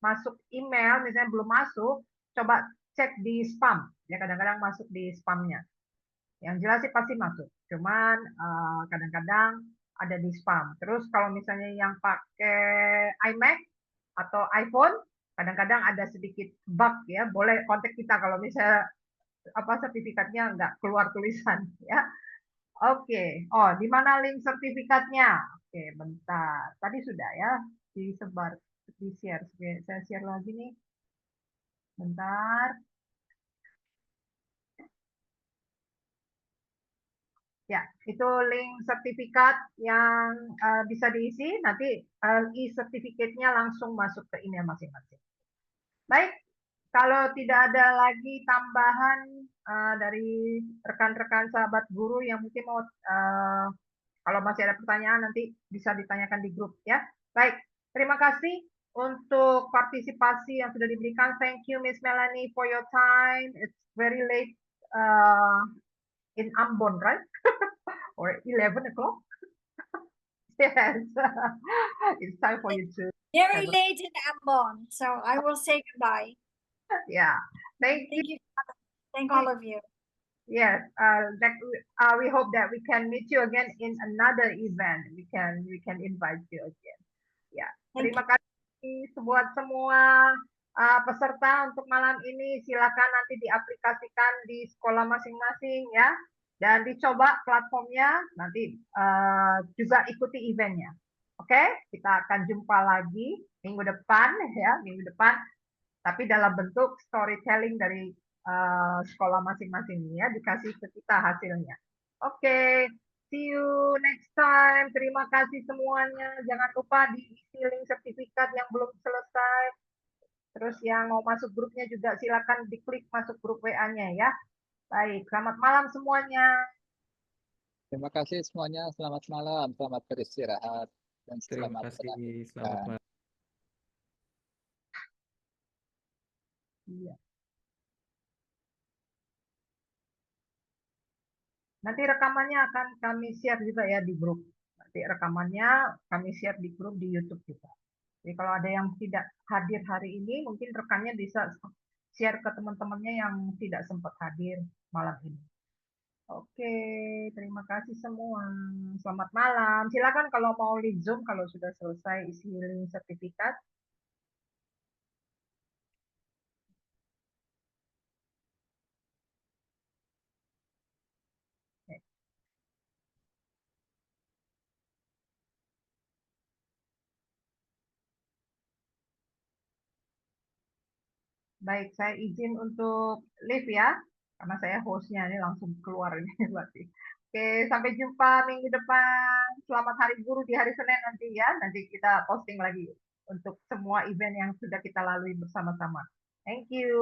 masuk email, misalnya belum masuk, coba cek di spam. Ya kadang-kadang masuk di spamnya. Yang jelas sih pasti masuk. Cuman kadang-kadang ada di spam. Terus kalau misalnya yang pakai iMac atau iPhone, kadang-kadang ada sedikit bug ya. Boleh kontak kita kalau misalnya sertifikatnya nggak keluar tulisan ya. Oke. Oh, di mana link sertifikatnya? Oke, bentar. Tadi sudah ya disebar, di-share. Saya share lagi nih. Bentar. Ya, itu link sertifikat yang bisa diisi. Nanti e-sertifikatnya langsung masuk ke email masing-masing. Baik, kalau tidak ada lagi tambahan dari rekan-rekan sahabat guru yang mungkin mau, kalau masih ada pertanyaan nanti bisa ditanyakan di grup ya. Baik, terima kasih untuk partisipasi yang sudah diberikan. Thank you Miss Melanie for your time. It's very late in Ambon, right? Or 11 o'clock? Yes, it's time for you to. Very late in Ambon, so I will say goodbye. Yeah, thank you. Thank all of you. Yes, we hope that we can meet you again in another event. We can invite you again. Ya, terima kasih buat semua peserta untuk malam ini. Silakan nanti diaplikasikan di sekolah masing-masing ya, dan dicoba platformnya. Nanti juga ikuti eventnya. Oke, kita akan jumpa lagi minggu depan ya, minggu depan. Tapi dalam bentuk storytelling dari sekolah masing-masing ya, dikasih ke kita hasilnya. Oke, see you next time. Terima kasih semuanya. Jangan lupa diisi link sertifikat yang belum selesai. Terus yang mau masuk grupnya juga silakan diklik masuk grup WA-nya ya. Baik, selamat malam semuanya. Terima kasih semuanya. Selamat malam, selamat beristirahat, dan Terima selamat kasih. Selamat malam. Iya. Nanti rekamannya akan kami share juga ya di grup. Nanti rekamannya kami share di grup di YouTube juga. Jadi kalau ada yang tidak hadir hari ini, mungkin rekannya bisa share ke teman-temannya yang tidak sempat hadir malam ini. Oke, terima kasih semua. Selamat malam. Silakan kalau mau leave Zoom kalau sudah selesai isi link sertifikat. Baik, saya izin untuk leave ya, karena saya hostnya ini langsung keluar ini berarti. Oke, sampai jumpa minggu depan. Selamat Hari Guru di hari Senin nanti ya. Nanti kita posting lagi untuk semua event yang sudah kita lalui bersama-sama. Thank you.